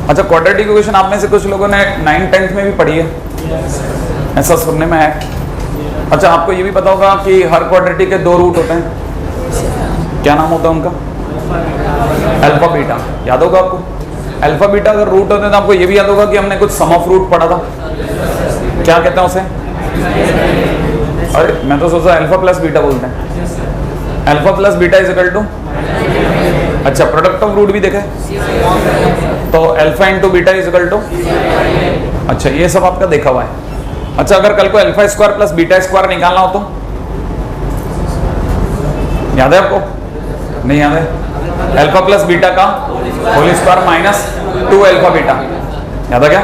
अच्छा, quadratic equation आप में से कुछ लोगों ने 9th 10th में भी पढ़ी है, ऐसा सुनने में है। अच्छा, आपको ये भी पता होगा कि हर क्वाड्रेटिक के 2 रूट होते हैं, क्या नाम होता है उनका? Alpha beta. याद होगा आपको? अल्फा बीटा अगर रूट होते हैं तो आपको ये भी याद होगा कि हमने कुछ सम ऑफ रूट पढ़ा था, क्या कहते हैं उसे? अरे मैं तो सोचा अल्फा प्लस बीटा बोलते हैं। Alpha plus beta is equal to, अच्छा प्रोडक्ट ऑफ रूट भी देखा है, तो alpha into beta is equal to, अच्छा ये सब आपका देखा हुआ है। अच्छा, अगर कल को alpha square plus beta square निकालना हो तो याद है आपको? नहीं याद है? अल्फा प्लस बीटा का whole square minus 2 alpha beta, याद है क्या?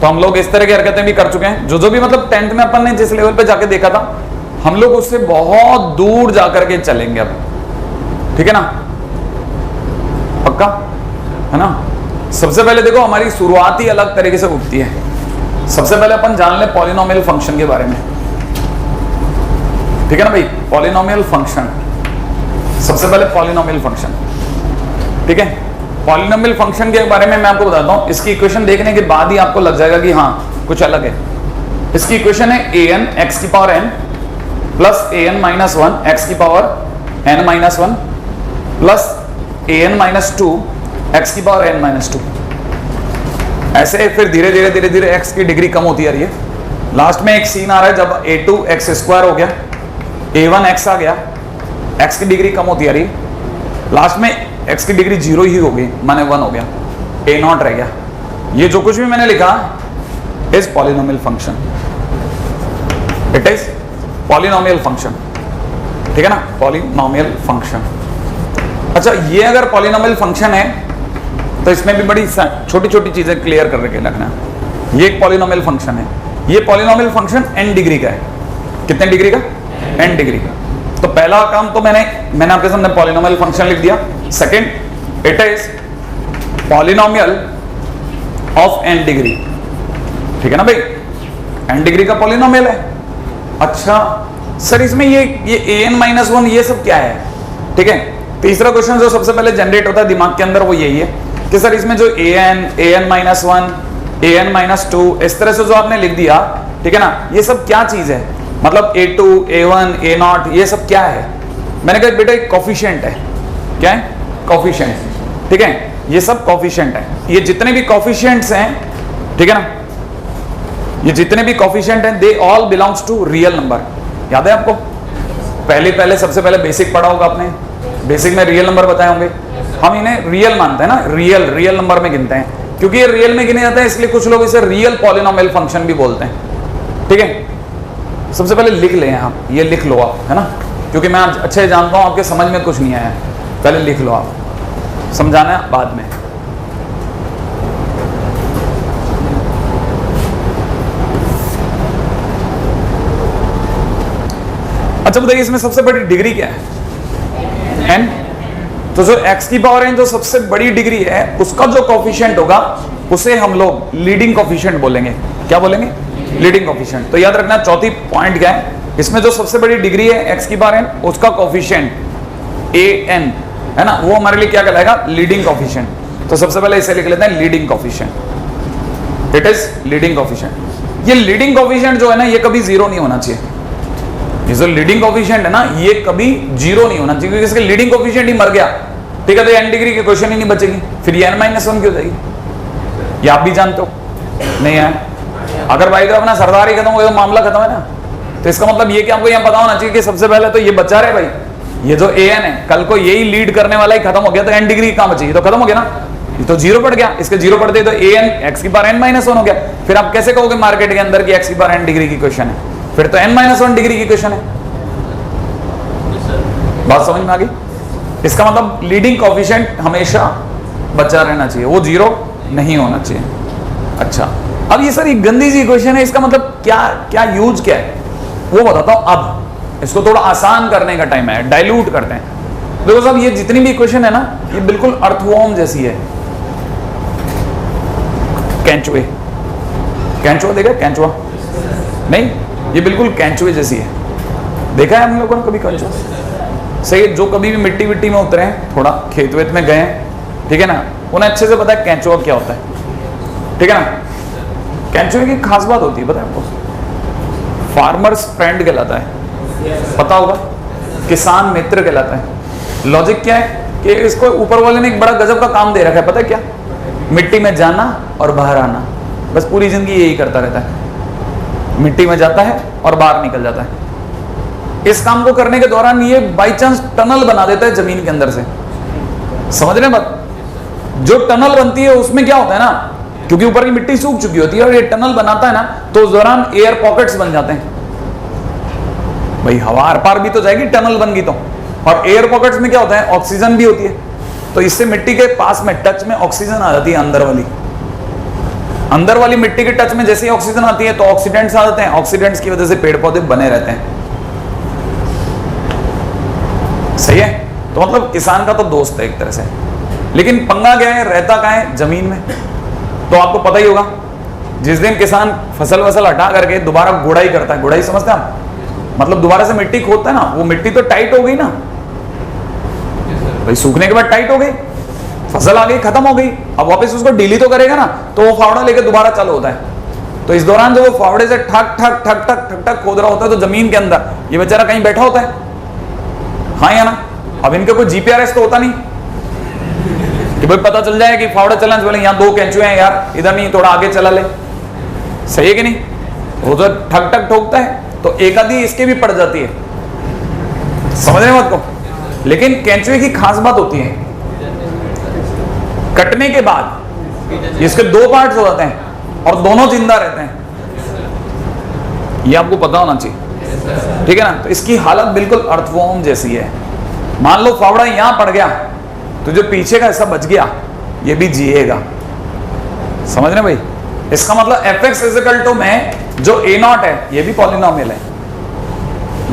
तो हम लोग इस तरह की हरकतें भी कर चुके हैं। जो भी मतलब 10th में अपन ने जिस लेवल पे जाके देखा था, हम लोग उससे बहुत दूर जाकर के चलेंगे अब, ठीक है ना? पक्का है ना? सबसे पहले देखो, हमारी शुरुआत ही अलग तरीके से उठती है। सबसे पहले अपन जान ले पॉलिनोमियल फंक्शन के बारे में, ठीक है ना भाई? पॉलिनोमियल फंक्शन, सबसे पहले पॉलिनोमियल फंक्शन, ठीक है? पॉलिनोमियल फंक्शन के बारे में मैं आपको बताता हूं। इसकी इक्वेशन देखने के बाद ही आपको लग जाएगा कि हाँ कुछ अलग है। इसकी इक्वेशन है an x की power n plus an minus 1 x की power n minus 1 plus an minus 2 x की पावर n माइनस 2। ऐसे फिर धीरे धीरे धीरे धीरे x की डिग्री कम होती आ रही है। लास्ट में एक सीन आ रहा है जब a2 x स्क्वायर हो गया, a1 x आ गया, x की डिग्री कम होती आ रही है। लास्ट में x की डिग्री 0 ही हो गई, माने 1 हो गया, a0 रह गया। ये जो कुछ भी मैंने लिखा is polynomial function, it is polynomial function, ठीक है ना? Polynomial function. अच्छा, ये अगर पॉलिनोमियल फंक्शन है तो इसमें भी बड़ी छोटी छोटी चीजें क्लियर करके रखना। ये एक पॉलिनोमियल फंक्शन है, ये पॉलिनोमियल फंक्शन n डिग्री का है। कितने डिग्री का? n डिग्री का। तो पहला काम तो मैंने आपके सामने पॉलिनोमियल फंक्शन लिख दिया। Second, it is polynomial of n degree, ठीक है ना भाई? n डिग्री का पॉलिनोमियल है। अच्छा सर, इसमें ये an माइनस 1 ये सब क्या है? ठीक है, तीसरा क्वेश्चन जो सबसे पहले जनरेट होता है दिमाग के अंदर वो यही है कि सर इसमें जो an माइनस 1, an माइनस 2 इस तरह से जो आपने लिख दिया, ठीक है ना, ये सब क्या चीज है? मतलब a2, a1, a0 ये सब क्या है? मैंने कहा बेटा एक कोफिशिएंट है। क्या है? कोफिशिएंट, ठीक है? ये सब कोफिशिएंट है। ये जितने भी कोफिशिएंट्स हैं, ठीक है ना, ये जितने भी कोफिशिएंट हैं they all belongs to real number. याद है आपको? पहले सबसे पहले बेसिक पढ़ा होगा आपने, बेसिक में रियल नंबर बताए होंगे। हम इन्हें रियल मानते हैं ना, रियल नंबर में गिनते हैं, क्योंकि ये रियल में गिने जाते हैं, इसलिए कुछ लोग इसे रियल पॉलिनोमियल फंक्शन भी बोलते हैं, ठीक है? सबसे पहले लिख लें आप, ये लिख लो आप, है ना, क्योंकि मैं अच्छे जानता हूं आपके समझ में कुछ नहीं आया। पहले लिख लो आप, समझाना बाद में। अच्छा बताइए, इसमें सबसे बड़ी डिग्री क्या है? n। तो जो x की पावर n जो सबसे बड़ी डिग्री है उसका जो कोफिशिएंट होगा उसे हम लोग लीडिंग कोफिशिएंट बोलेंगे। क्या बोलेंगे? Leading coefficient. तो याद रखना, चौथी पॉइंट क्या है, इसमें जो सबसे बड़ी डिग्री है x की पावर n उसका कोफिशिएंट an है ना, वो हमारे लिए क्या कहलाएगा? Leading coefficient. तो सबसे पहले इसे लिख लेते हैं leading coefficient, it is leading coefficient. ये लीडिंग कोफिशिएंट जो है ना, ये कभी 0 नहीं होना चाहिए। ये जो लीडिंग कोफिशिएंट है ना, ये कभी 0 नहीं होना चाहिए, क्योंकि इसके लीडिंग कोफिशिएंट ही मर गया, ठीक है? तो n डिग्री की क्वेश्चन ही नहीं बचेगी, फिर ये n माइनस 1 की हो जाएगी। ये आप भी जानते हो, नहीं है? अगर भाई का अपना सरदार ही खत्म हो गया तो मामला खत्म है ना। तो इसका मतलब ये कि आपको यहाँ पता होना चाहिए कि सबसे पहले तो ये बचा रहे भाई, ये जो an है कल को यही लीड करने वाला ही खत्म हो गया तो n डिग्री कहाँ बचेगी? तो खत्म हो गया ना, ये तो 0 पड़ गया। इसके 0 पड़ते तो an x की पावर n माइनस 1 हो गया। फिर आप कैसे कहोगे मार्केट के अंदर कि x की पावर n डिग्री की क्वेश्चन है? फिर तो n माइनस 1 डिग्री की क्वेश्चन है। बात समझ में आ गई? इसका मतलब लीडिंग कोफिशिएंट हमेशा बचा रहना चाहिए, वो 0 नहीं होना चाहिए। अच्छा, अब ये सर ये गंदी सी क्वेश्चन है, इसका मतलब क्या यूज क्या है वो बताता हूं। अब इसको थोड़ा आसान करने का टाइम है, डाइल्यूट करते हैं। देखो साहब, ये जितनी भी क्वेश्चन है ना, ये बिल्कुल अर्थवॉर्म जैसी है। कैंचुआ देखा? कैंचुआ नहीं, ये बिल्कुल कैंचुए जैसी है। देखा है हम लोगों ने कभी कैंचुआ? सही, जो कभी भी मिट्टी में उतरे हैं, थोड़ा खेत वेत में गए हैं, ठीक है ना, उन्हें अच्छे से पता है कैंचुआ क्या होता है। ठीक है ना। कैंचुए की खास बात होती है पता है आपको, फार्मर्स फ्रेंड कहलाता है, पता होगा, किसान मित्र कहलाता है। लॉजिक क्या है कि इसको ऊपर वाले ने एक बड़ा गजब का काम दे रखा है, पता है क्या, मिट्टी में जाना और बाहर आना, बस पूरी जिंदगी यही करता रहता है, मिट्टी में जाता है और बाहर निकल जाता है। इस काम को करने के दौरान ये बाई चांस टनल बना देता है जमीन के अंदर से, समझ रहे हैं बात। जो टनल बनती है उसमें क्या होता है ना, क्योंकि ऊपर की मिट्टी सूख चुकी होती है और ये टनल बनाता है ना, तो उस दौरान एयर पॉकेट्स बन जाते हैं। भाई हवा आर पार भी तो जाएगी, टनल बन गई तो। और एयर पॉकेट्स में क्या होता है, ऑक्सीजन भी होती है, तो इससे मिट्टी के पास में टच में ऑक्सीजन आ जाती है। अंदर वाली मिट्टी के टच में जैसे ही ऑक्सीजन आती है तो ऑक्सीडेंट्स आ जाते हैं, ऑक्सीडेंट्स की वजह से पेड़ पौधे बने रहते हैं। सही है। तो मतलब किसान का तो दोस्त है एक तरह से, लेकिन पंगा क्या है, रहता कहाँ है, जमीन में। तो आपको पता ही होगा, जिस दिन किसान फसल वसल हटा करके दोबारा गुड़ाई करता है, गुड़ाई समझते हैं आप, मतलब दोबारा से मिट्टी खोदता है ना, वो मिट्टी तो टाइट हो गई ना भाई, सूखने के बाद टाइट हो गई, फसल आ गई, खत्म हो गई, अब वापस उसको ढीली तो करेगा ना, तो वो फावड़ा लेके दोबारा चालू होता है। तो इस दौरान जो वो फावड़े से ठक ठक ठक ठक ठक ठक खोद रहा होता है, तो जमीन के अंदर ये बेचारा कहीं बैठा होता है, हाँ या ना। अब इनका कोई जीपीआरएस तो होता नहीं कि भाई पता चल जाए कि फावड़ा चलना से पहले यहाँ दो कैंचुए हैं यार, इधर नहीं थोड़ा आगे चला ले, सही है कि नहीं। वो तो ठक ठक ठोकता है, तो एक आधी इसके भी पड़ जाती है, समझ रहे हैं बात को। लेकिन कैंचुए की खास बात होती है, कटने के बाद इसके दो पार्ट्स हो जाते हैं और दोनों जिंदा रहते हैं, ये आपको पता होना चाहिए, ठीक है ना। तो इसकी हालत बिल्कुल अर्थवॉर्म जैसी है। मान लो फावड़ा यहां पड़ गया तो जो पीछे का हिस्सा बच गया ये भी जिएगा, समझ रहे भाई। इसका मतलब fx इक्वल टू में जो a नॉट है ये भी पॉलिनोमियल है।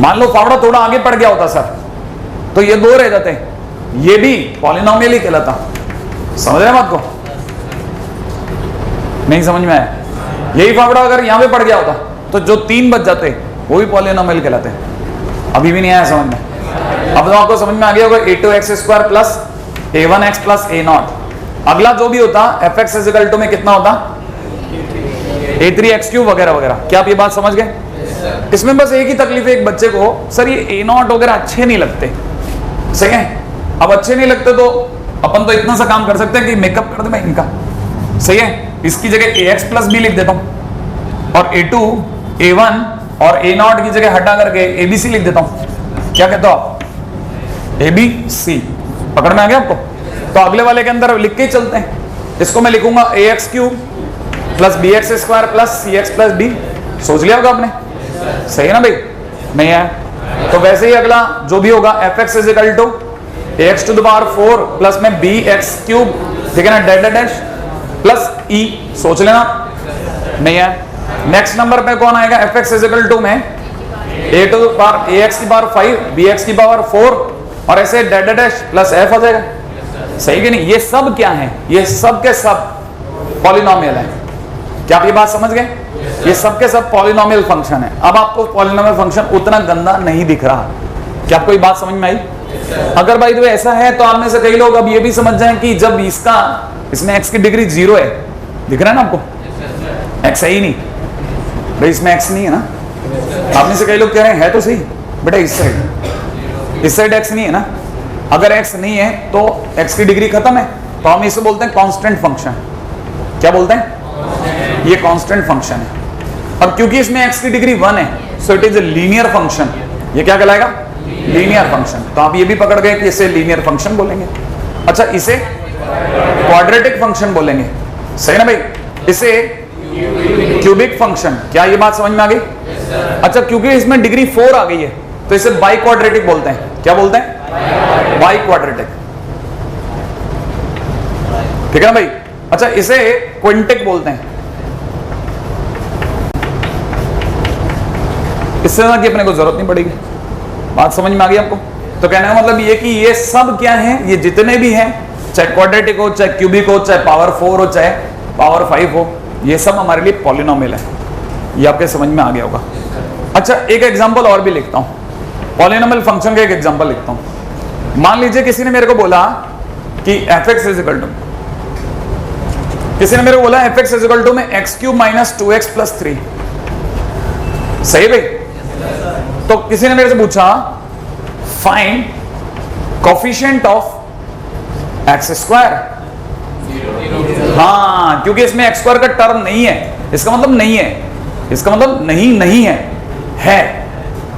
मान लो फावड़ा थोड़ा आगे पड़ गया होता सर, तो ये दो रह जाते, ये भी पॉलिनोमियल ही कहलाता, समझ रहे हैं बात को, नहीं समझ में आया। यही फावड़ा अगर यहां पे पड़ गया होता तो जो तीन बच जाते वो भी पॉलिनोमियल कहलाते। अभी भी नहीं आया समझ में, अब तो आपको समझ में आ गया होगा, a2x² plus a1x plus a not. अगला जो भी होता fx इक्वल टू में कितना होता, a3x³ वगैरह वगैरह। क्या आप ये बात समझ गए। इसमें बस एक ही तकलीफ है एक बच्चे को, सर ये a नॉट वगैरह अच्छे नहीं लगते, सही है। अब अच्छे नहीं लगते तो अपन तो इतना सा काम कर सकते हैं कि मेकअप कर दे मैं इनका, सही है। इसकी जगह ax प्लस b लिख देता हूं और a2 a1 और a नॉट की जगह हटा करके abc लिख देता हूं। क्या कहते हो आप, abc, पकड़ में आ गया आपको। तो अगले वाले के अंदर लिख के चलते हैं, इसको मैं लिखूंगा ax³ plus bx² plus cx plus d। सोच लिया होगा आपने, सही है ना भाई, नहीं है। तो वैसे ही अगला जो भी होगा fx equal to ax to the power 4 plus में bx³, ठीक है ना, डैश डैश प्लस e, सोच लेना, नहीं है। नेक्स्ट नंबर पे कौन आएगा, fx इक्वल टू में a to the power ax की पावर 5 bx की पावर 4 और ऐसे डैश डैश प्लस f हो जाएगा, सही कि नहीं। ये सब क्या है, ये सब के सब पॉलिनोमियल है। क्या आप ये बात समझ गए, ये सब के सब पॉलिनोमियल फंक्शन है। अब आपको पॉलिनोमियल फंक्शन उतना गंदा नहीं दिख रहा, क्या आपको ये बात समझ में आई। अगर भाई तो ऐसा है तो आप में से कई लोग अब ये भी समझ जाएं कि जब इसमें x की डिग्री 0 है, दिख रहा है ना आपको, x है ही नहीं भाई, इसमें x नहीं है ना। आप में से कई लोग कह रहे हैं है तो सही बेटा, इस साइड x नहीं है ना। अगर x नहीं है तो x की डिग्री खत्म है, तो हम इसे बोलते हैं कांस्टेंट फंक्शन। क्या बोलते हैं, ये कांस्टेंट फंक्शन है। अब क्योंकि इसमें x की डिग्री 1 है, so it is a linear function. ये क्या कहलाएगा, लीनियर फंक्शन। तो आप ये भी पकड़ गए कि इसे लीनियर फंक्शन बोलेंगे। अच्छा, इसे क्वाड्रेटिक फंक्शन बोलेंगे, सही ना भाई। इसे क्यूबिक फंक्शन, क्या ये बात समझ में आ गई। अच्छा, क्योंकि इसमें डिग्री 4 आ गई है तो इसे बाई क्वाड्रेटिक बोलते हैं। क्या बोलते हैं, बाई क्वाड्रेटिक, ठीक है ना भाई। अच्छा, इसे क्विंटिक बोलते हैं। इससे ना कि अपने को जरूरत नहीं पड़ेगी, बात समझ में आ गई आपको। तो कहने का मतलब ये कि ये सब क्या है, ये जितने भी हैं, चाहे क्वाड्रेटिक हो, चाहे क्यूबिक हो, चाहे पावर 4 हो, चाहे पावर 5 हो, ये सब हमारे लिए पॉलिनोमियल है। ये आपके समझ में आ गया होगा। अच्छा, एक एग्जांपल और भी लिखता हूं, पॉलिनोमियल फंक्शन का एक एग्जांपल लिखता हूं। मान लीजिए किसी ने मेरे को बोला कि fx इक्वल टू किसी ने मेरे को बोला fx इक्वल टू में x cube minus 2x plus 3, सही भाई। तो किसी ने मेरे से पूछा find coefficient of x square. हाँ, क्योंकि इसमें एक्स स्क्वायर का टर्म नहीं है, इसका मतलब नहीं है, इसका मतलब नहीं नहीं है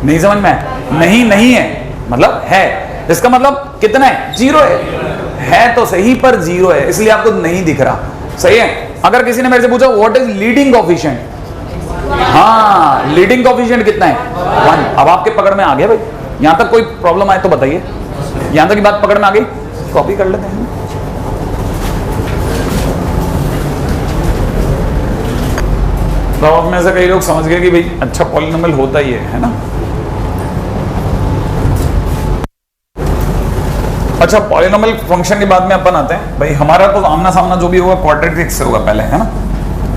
नहीं समझ में, नहीं है मतलब है, इसका मतलब कितना है, 0 है तो सही पर 0 है, इसलिए आपको नहीं दिख रहा, सही है। अगर किसी ने मेरे से पूछा व्हाट इज लीडिंग कोफिशिएंट, हाँ लीडिंग कोफिशिएंट कितना है, 1। अब आपके पकड़ में आ गया भाई, यहां तक कोई प्रॉब्लम आए तो बताइए, यहां तक की बात पकड़ में आ गई, कॉपी कर लेते हैं। तो अब में से कई लोग समझ गए कि भाई अच्छा पॉलिनोमियल होता ही है ना। अच्छा, पॉलिनोमियल फंक्शन के बाद में अपन आते हैं भाई, हमारा तो आमना सामना जो भी होगा क्वाड्रेटिक से होगा पहले, है ना।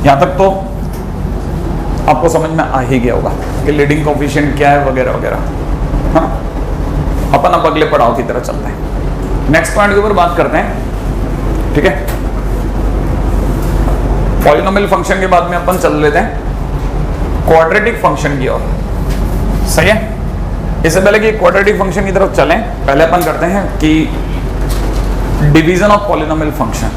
यहां तक तो आपको समझ में आ ही गया होगा कि लीडिंग कोफिशिएंट क्या है वगैरह वगैरह, हाँ। अपन अब अगले पड़ाव की तरफ चलते हैं, नेक्स्ट पॉइंट के ऊपर बात करते हैं, ठीक है। पॉलिनोमियल फंक्शन के बाद में अपन चल लेते हैं क्वाड्रेटिक फंक्शन की ओर, सही है। इससे पहले कि क्वाड्रेटिक फंक्शन की तरफ चलें, पहले अपन करते हैं कि division of polynomial function.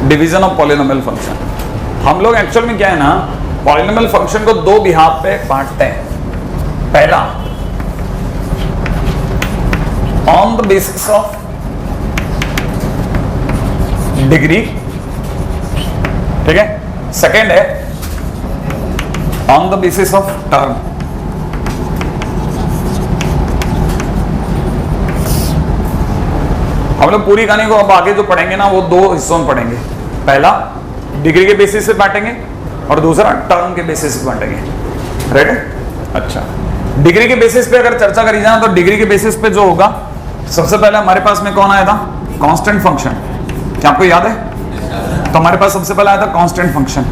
Division of polynomial function, हम लोग एक्चुअल में क्या है ना, पॉलिनोमियल फंक्शन को दो बिहाफ पे बांटते हैं। पहला on the basis of degree, ठीक है। सेकेंड है on the basis of term. हम लोग पूरी कहानी को अब आगे जो पढ़ेंगे ना, वो दो हिस्सों में पढ़ेंगे। पहला डिग्री के बेसिस पे बांटेंगे और दूसरा टर्म के बेसिस पे बांटेंगे, राइट। अच्छा, डिग्री के बेसिस पे अगर चर्चा करी जाए तो डिग्री के बेसिस पे जो होगा, सबसे पहले हमारे पास में कौन आया था, कांस्टेंट फंक्शन, क्या आपको याद है। तो हमारे पास सबसे पहले आया था कांस्टेंट फंक्शन।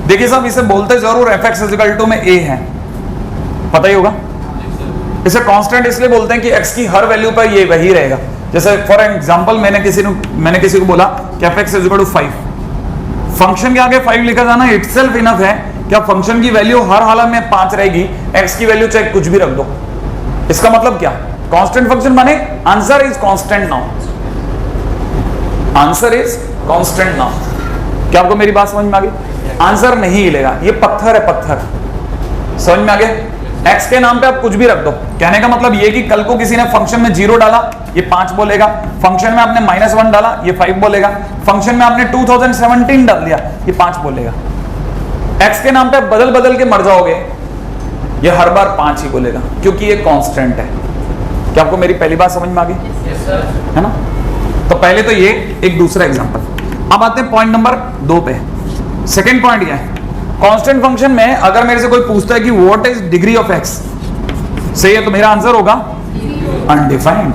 देखिए साहब, इसे बोलते जरूर fx इक्वल टू में a है, पता ही होगा। इसे कांस्टेंट इसलिए बोलते हैं कि x की हर वैल्यू पर ये वही रहेगा। जैसे फॉर एग्जांपल मैंने किसी को बोला कि fx इक्वल टू 5, फंक्शन के आगे 5 लिखा जाना इटसेल्फ इनफ है। क्या फंक्शन की वैल्यू हर हालत में 5 रहेगी, x की वैल्यू चाहे कुछ भी रख दो। इसका मतलब क्या, कांस्टेंट फंक्शन माने answer is constant now, answer is constant now. क्या आपको मेरी बात समझ में आ गई। आंसर नहीं हिलेगा, ये पत्थर है, पत्थर, समझ में आ गया। x के नाम पे आप कुछ भी रख दो, कहने का मतलब ये कि कल को किसी ने फंक्शन में 0 डाला, ये 5 बोलेगा। फंक्शन में आपने -1 डाला, ये 5 बोलेगा। फंक्शन में आपने 2017 डाल दिया, ये 5 बोलेगा। x के नाम पे आप बदल बदल के मर जाओगे, ये हर बार 5 ही बोलेगा, क्योंकि ये कांस्टेंट है। क्या आपको मेरी पहली बात समझ में आ गई, है ना। तो पहले तो ये एक दूसरा एग्जांपल। अब आते हैं पॉइंट नंबर 2 पे। सेकंड पॉइंट क्या है, कांस्टेंट फंक्शन में अगर मेरे से कोई पूछता है कि what is degree of x, सही है, तो मेरा आंसर होगा अनडिफाइंड।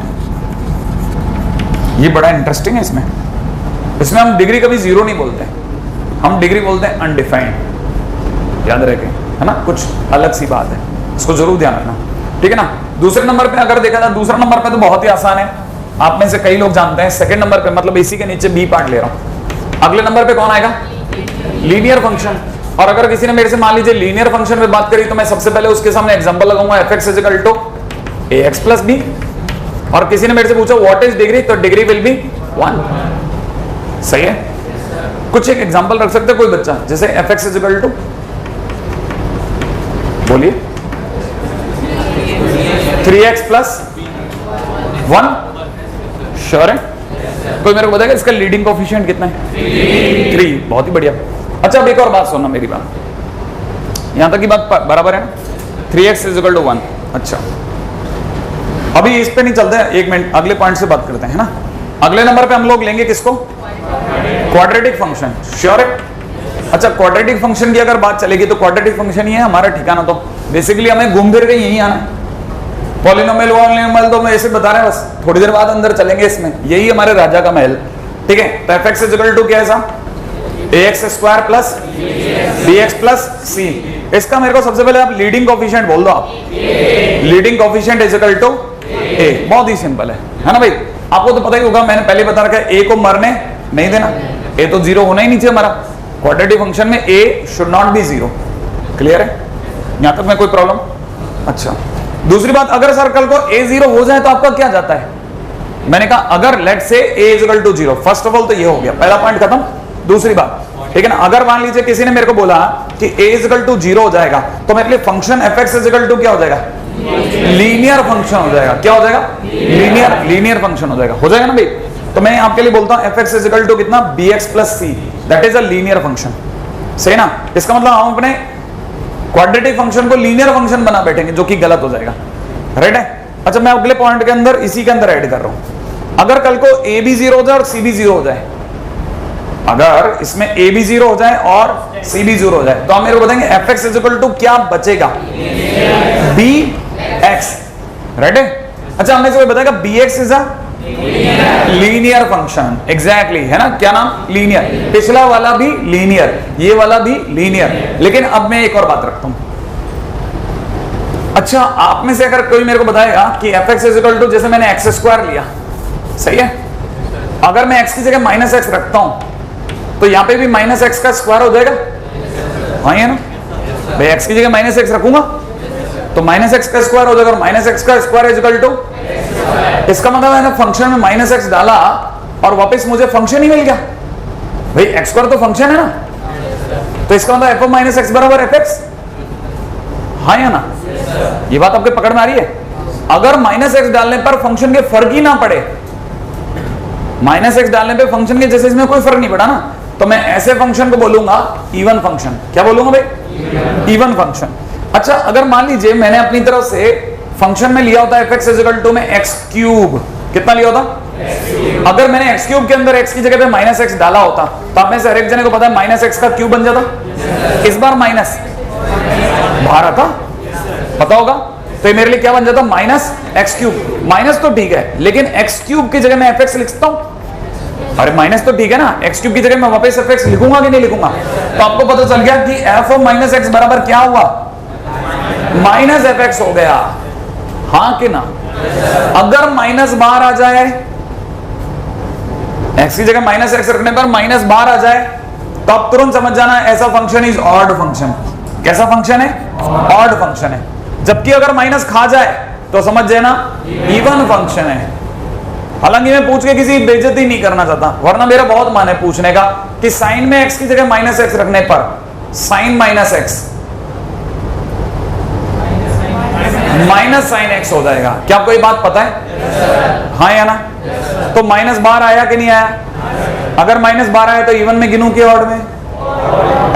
ये बड़ा इंटरेस्टिंग है। इसमें हम डिग्री कभी 0 नहीं बोलते, हम डिग्री बोलते हैं अनडिफाइंड, याद रखें, है ना। कुछ अलग सी बात है, इसको जरूर ध्यान रखना, ठीक है ना। दूसरे नंबर पे अगर देखा जाए, दूसरा नंबर पे तो बहुत ही आसान है, आप में से कई लोग जानते हैं। सेकंड नंबर पे, मतलब इसी के नीचे बी पार्ट ले रहा हूं, अगले नंबर पे कौन आएगा, लीनियर फंक्शन। और अगर किसी ने मेरे से मान लीजिए लीनियर फंक्शन में बात करी, तो मैं सबसे पहले उसके सामने एग्जांपल लगाऊंगा fx equal to ax plus b। और किसी ने मेरे से पूछा व्हाट इज डिग्री, तो डिग्री विल बी 1, सही है। कुछ एक एग्जांपल रख सकते कोई बच्चा, जैसे fx इक्वल टू, बोलिए 3x प्लस 1, श्योर है। कोई मेरे को बताएगा इसका लीडिंग कोफिशिएंट कितना है, 3, बहुत ही बढ़िया। अच्छा, अब एक और बात सुनना मेरी बात, यहां तक की बात बराबर है ना, 3x इक्वल टू 1। अच्छा, अभी इस पे नहीं चलते हैं, 1 मिनट, अगले पॉइंट से बात करते हैं, ना। अगले नंबर पे हम लोग लेंगे किसको, क्वाड्रेटिक फंक्शन, श्योर है। अच्छा, क्वाड्रेटिक फंक्शन की अगर बात चलेगी तो क्वाड्रेटिक फंक्शन ही है हमारा ठिकाना। तो बेसिकली हमें घूम फिर के यही आना है। पॉलिनोमियल वॉलिनोमियल तो मैं ऐसे बता रहे हैं, बस थोड़ी देर बाद अंदर चलेंगे इसमें, यही हमारे राजा का महल, ठीक है। तो fx इक्वल टू क्या है साहब, ax square plus bx plus c। इसका मेरे को सबसे पहले आप लीडिंग कोफिशिएंट बोल दो। आप leading coefficient is equal to A. बहुत ही सिंपल है ना भाई। आपको तो पता ही होगा, मैंने पहले बता रखा है ए को मरने नहीं देना, ए तो जीरो होना ही नहीं चाहिए हमारा। क्वाड्रेटिक फंक्शन में A should not be zero. Clear है यहां तक में कोई प्रॉब्लम? अच्छा, दूसरी बात, अगर सर्कल को ए जीरो हो जाए तो आपका क्या जाता है? मैंने कहा अगर let's say A is equal to zero, first of all तो ये हो गया, पहला पॉइंट खत्म। दूसरी बात, ठीक है ना, अगर मान लीजिए किसी ने मेरे को बोला कि a is equal to zero हो जाएगा तो मेरे लिए function fx is equal to क्या हो जाएगा? लीनियर फंक्शन हो जाएगा। क्या हो जाएगा? लीनियर फंक्शन हो जाएगा ना भाई। तो मैं आपके लिए बोलता हूं fx इज इक्वल टू कितना? bx plus c, that is a linear function. सही ना? इसका मतलब हम अपने क्वाड्रेटिक फंक्शन को लीनियर फंक्शन बना बैठेंगे, जो कि गलत हो जाएगा। राइट है? अच्छा, मैं अगले पॉइंट के अंदर इसी के अंदर ऐड कर रहा हूं। अगर कल को a भी जीरो हो जाए और c भी जीरो हो जाए, अगर इसमें a भी जीरो हो जाए और c भी जीरो हो जाए, तो आप मेरे को बताएंगे fx इज इक्वल टू क्या बचेगा? bx। राइट है? अच्छा, हमने से बताएगा bx is a linear function. Exactly, है ना? क्या नाम? लीनियर। पिछला वाला भी लीनियर, ये वाला भी लीनियर। लेकिन अब मैं एक और बात रखता हूं। अच्छा, आप में से अगर कोई मेरे को बताएगा कि fx इज इक्वल टू, जैसे मैंने x स्क्वायर लिया, सही है, अगर मैं x की जगह माइनस एक्स रखता हूं तो यहां पे भी माइनस एक्स का स्क्वायर हो जाएगा। हाँ, है ना भाई? x की जगह माइनस एक्स रखूंगा तो माइनस एक्स का स्क्वायर हो जाएगा, और माइनस एक्स का स्क्वायर इज इक्वल टू, इसका मतलब मैंने फंक्शन में माइनस एक्स डाला और वापस मुझे फंक्शन ही मिल गया। भाई एक्स स्क्वायर तो फंक्शन है ना, तो इसका मतलब एफ ऑफ माइनस एक्स बराबर एफ एक्स। हाँ या ना? ये बात आपके पकड़ में आ रही है? अगर माइनस एक्स डालने पर फंक्शन के फर्क ही ना पड़े, माइनस एक्स डालने पे फंक्शन के जैसे इसमें कोई फर्क नहीं पड़ा ना, तो मैं ऐसे फंक्शन को बोलूंगा इवन फंक्शन। क्या बोलूंगा भाई? Even function. अच्छा, अगर मान लीजिए मैंने अपनी तरफ से फंक्शन में लिया होता है fx इज इक्वल टू में x क्यूब, कितना लिया होता? अगर मैंने x क्यूब के अंदर x की जगह पे माइनस एक्स डाला होता तो आप में से हर एक जने को पता है माइनस एक्स का क्यूब बन जाता। इस बार माइनस बाहर आता, पता होगा, तो ये मेरे लिए क्या बन जाता? Minus x cube. माइनस तो ठीक है, लेकिन एक्स क्यूब की जगह मैं एफ एक्स लिखता हूं। अरे माइनस तो ठीक है ना, एक्स क्यूब की जगह मैं वापस एफ एक्स लिखूंगा कि नहीं लिखूंगा? तो आपको पता चल गया कि एफ ऑफ माइनस एक्स बराबर क्या हुआ? माइनस एफ एक्स हो गया। हाँ कि ना? अगर माइनस बाहर आ जाए, एक्स की जगह माइनस एक्स रखने पर माइनस बाहर आ जाए, तो आप तुरंत समझ जाना ऐसा फंक्शन इज ऑड फंक्शन। कैसा फंक्शन है? ऑड फंक्शन है। जबकि अगर माइनस खा जाए तो समझ जाना इवन फंक्शन है। हालांकि मैं पूछ के किसी बेइज्जती नहीं करना चाहता, वरना मेरा बहुत मन है पूछने का कि साइन में एक्स की जगह माइनस एक्स रखने पर sine minus x minus sine x हो जाएगा। क्या आपको ये बात पता है? हाँ या ना? तो माइनस बाहर आया कि नहीं आया? अगर माइनस बाहर आया तो इवन में गिनूं कि ऑड में?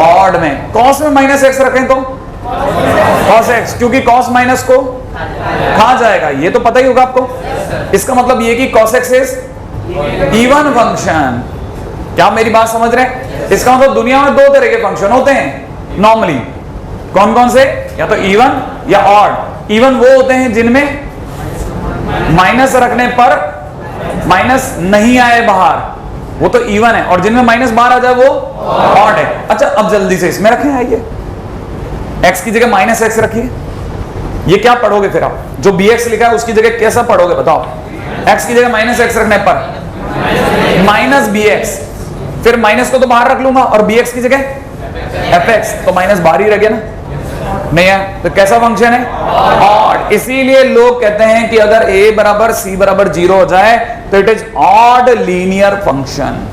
ऑड में। कॉस में माइनस एक्स रखें तो कॉस एक्स, क्योंकि कॉस माइनस को खा जाएगा, ये तो पता ही होगा आपको। इसका मतलब ये कि cos x is even function. क्या आप मेरी बात समझ रहे हैं? इसका मतलब दुनिया में दो तरह के फंक्शन होते हैं नॉर्मली। कौन कौन से? या तो इवन या ऑड। इवन वो होते हैं जिनमें माइनस रखने पर माइनस नहीं आए बाहर, वो तो इवन है, और जिनमें माइनस बाहर आ जाए वो ऑड है। अच्छा, अब जल्दी से इसमें रखें, आइए x की जगह माइनस एक्स रखिए। ये क्या पढ़ोगे फिर आप? जो bx लिखा है उसकी जगह कैसा पढ़ोगे बताओ? x की जगह माइनस एक्स रखने पर माइनस bx, फिर माइनस को तो बाहर रख लूंगा और bx की जगह fx, तो माइनस बाहर ही रह गया ना? नहीं है? तो कैसा फंक्शन है? ऑड। इसीलिए लोग कहते हैं कि अगर a बराबर c बराबर 0 हो जाए तो it is odd linear function.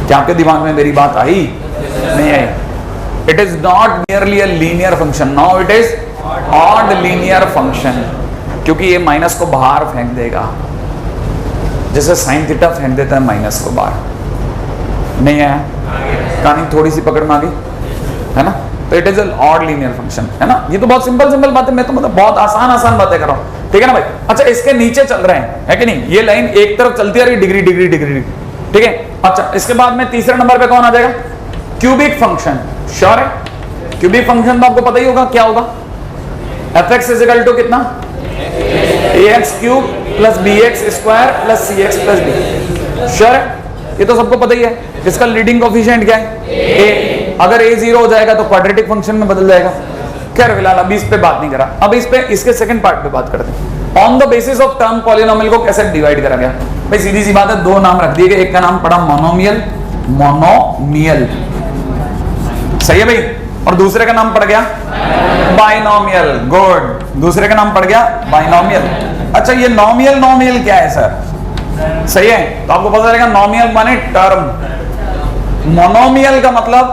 क्या आपके दिमाग में मेरी बात आई? नहीं आई? It is not merely a linear function. Now it is odd linear function, क्योंकि ये माइनस को बाहर फेंक देगा, जैसे साइन थीटा फेंक देता है माइनस को बाहर। नहीं है? कहानी थोड़ी सी पकड़ में आ गई है ना? तो it is an odd linear function, है ना? ये तो बहुत सिंपल बात है, मैं तो मतलब बहुत आसान बातें कर रहा हूँ, ठीक है ना भाई? अच्छा, इसके नीचे चल रहे हैं, है कि नहीं? ये लाइन एक तरफ चलती आ रही, डिग्री डिग्री डिग्री, ठीक है? अच्छा, इसके बाद में तीसरे नंबर पे कौन आ जाएगा? Cubic function. श्योर है? क्यूबिक फंक्शन तो आपको पता ही होगा क्या होगा? fx इज इक्वल टू कितना? ax cube plus bx square plus cx plus d। Sure है? ये तो सबको पता ही है। इसका लीडिंग कोफिशिएंट क्या है? a। अगर a 0 हो जाएगा तो क्वाड्रेटिक फंक्शन में बदल जाएगा। खैर फिलहाल अभी इस पे बात नहीं करा, अब इस पे इसके सेकंड पार्ट पे बात करते हैं। On the basis of term polynomial को कैसे डिवाइड करा गया? भाई सीधी सी बात है, दो नाम रख दिए गए, एक का नाम पड़ा मोनोमियल, मोनोमियल सही है भाई, और दूसरे का नाम पड़ गया बाइनोमियल। गुड, दूसरे का नाम पड़ गया बाइनोमियल। अच्छा ये नोमियल, नोमियल क्या है सर? सही है, तो आपको पता चलेगा नोमियल माने टर्म, मोनोमियल का मतलब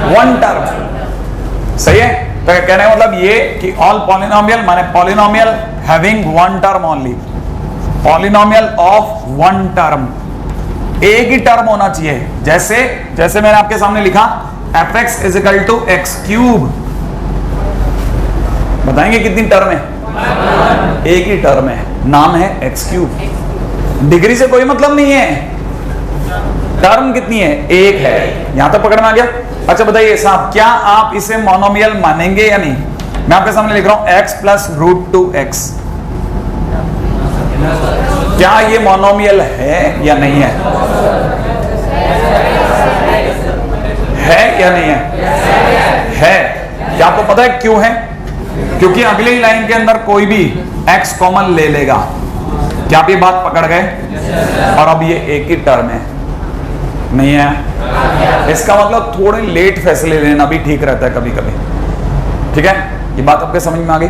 वन टर्म। सही है, तो कहने का मतलब ये कि ऑल पॉलिनोमियल माने polynomial having one term only, polynomial of one term, एक ही टर्म होना चाहिए। जैसे जैसे मैंने आपके सामने लिखा fx is equal to x cube, बताएंगे कितनी टर्म है? एक ही टर्म है, नाम है एक्स क्यूब। डिग्री से कोई मतलब नहीं है, टर्म कितनी है? एक है। यहां तक पकड़ में आ गया? अच्छा बताइए साहब, क्या आप इसे मोनोमियल मानेंगे या नहीं? मैं आपके सामने लिख रहा हूं x plus root two x, क्या ये मोनोमियल है या नहीं है? है या नहीं है? है। क्या आपको पता है क्यों है? क्योंकि अगली लाइन के अंदर कोई भी x कॉमन ले लेगा। क्या आप ये बात पकड़ गए? और अब ये एक ही टर्म है, नहीं है? इसका मतलब थोड़े लेट फैसले लेना भी ठीक रहता है कभी कभी। ठीक है, ये बात आपके समझ में आ गई?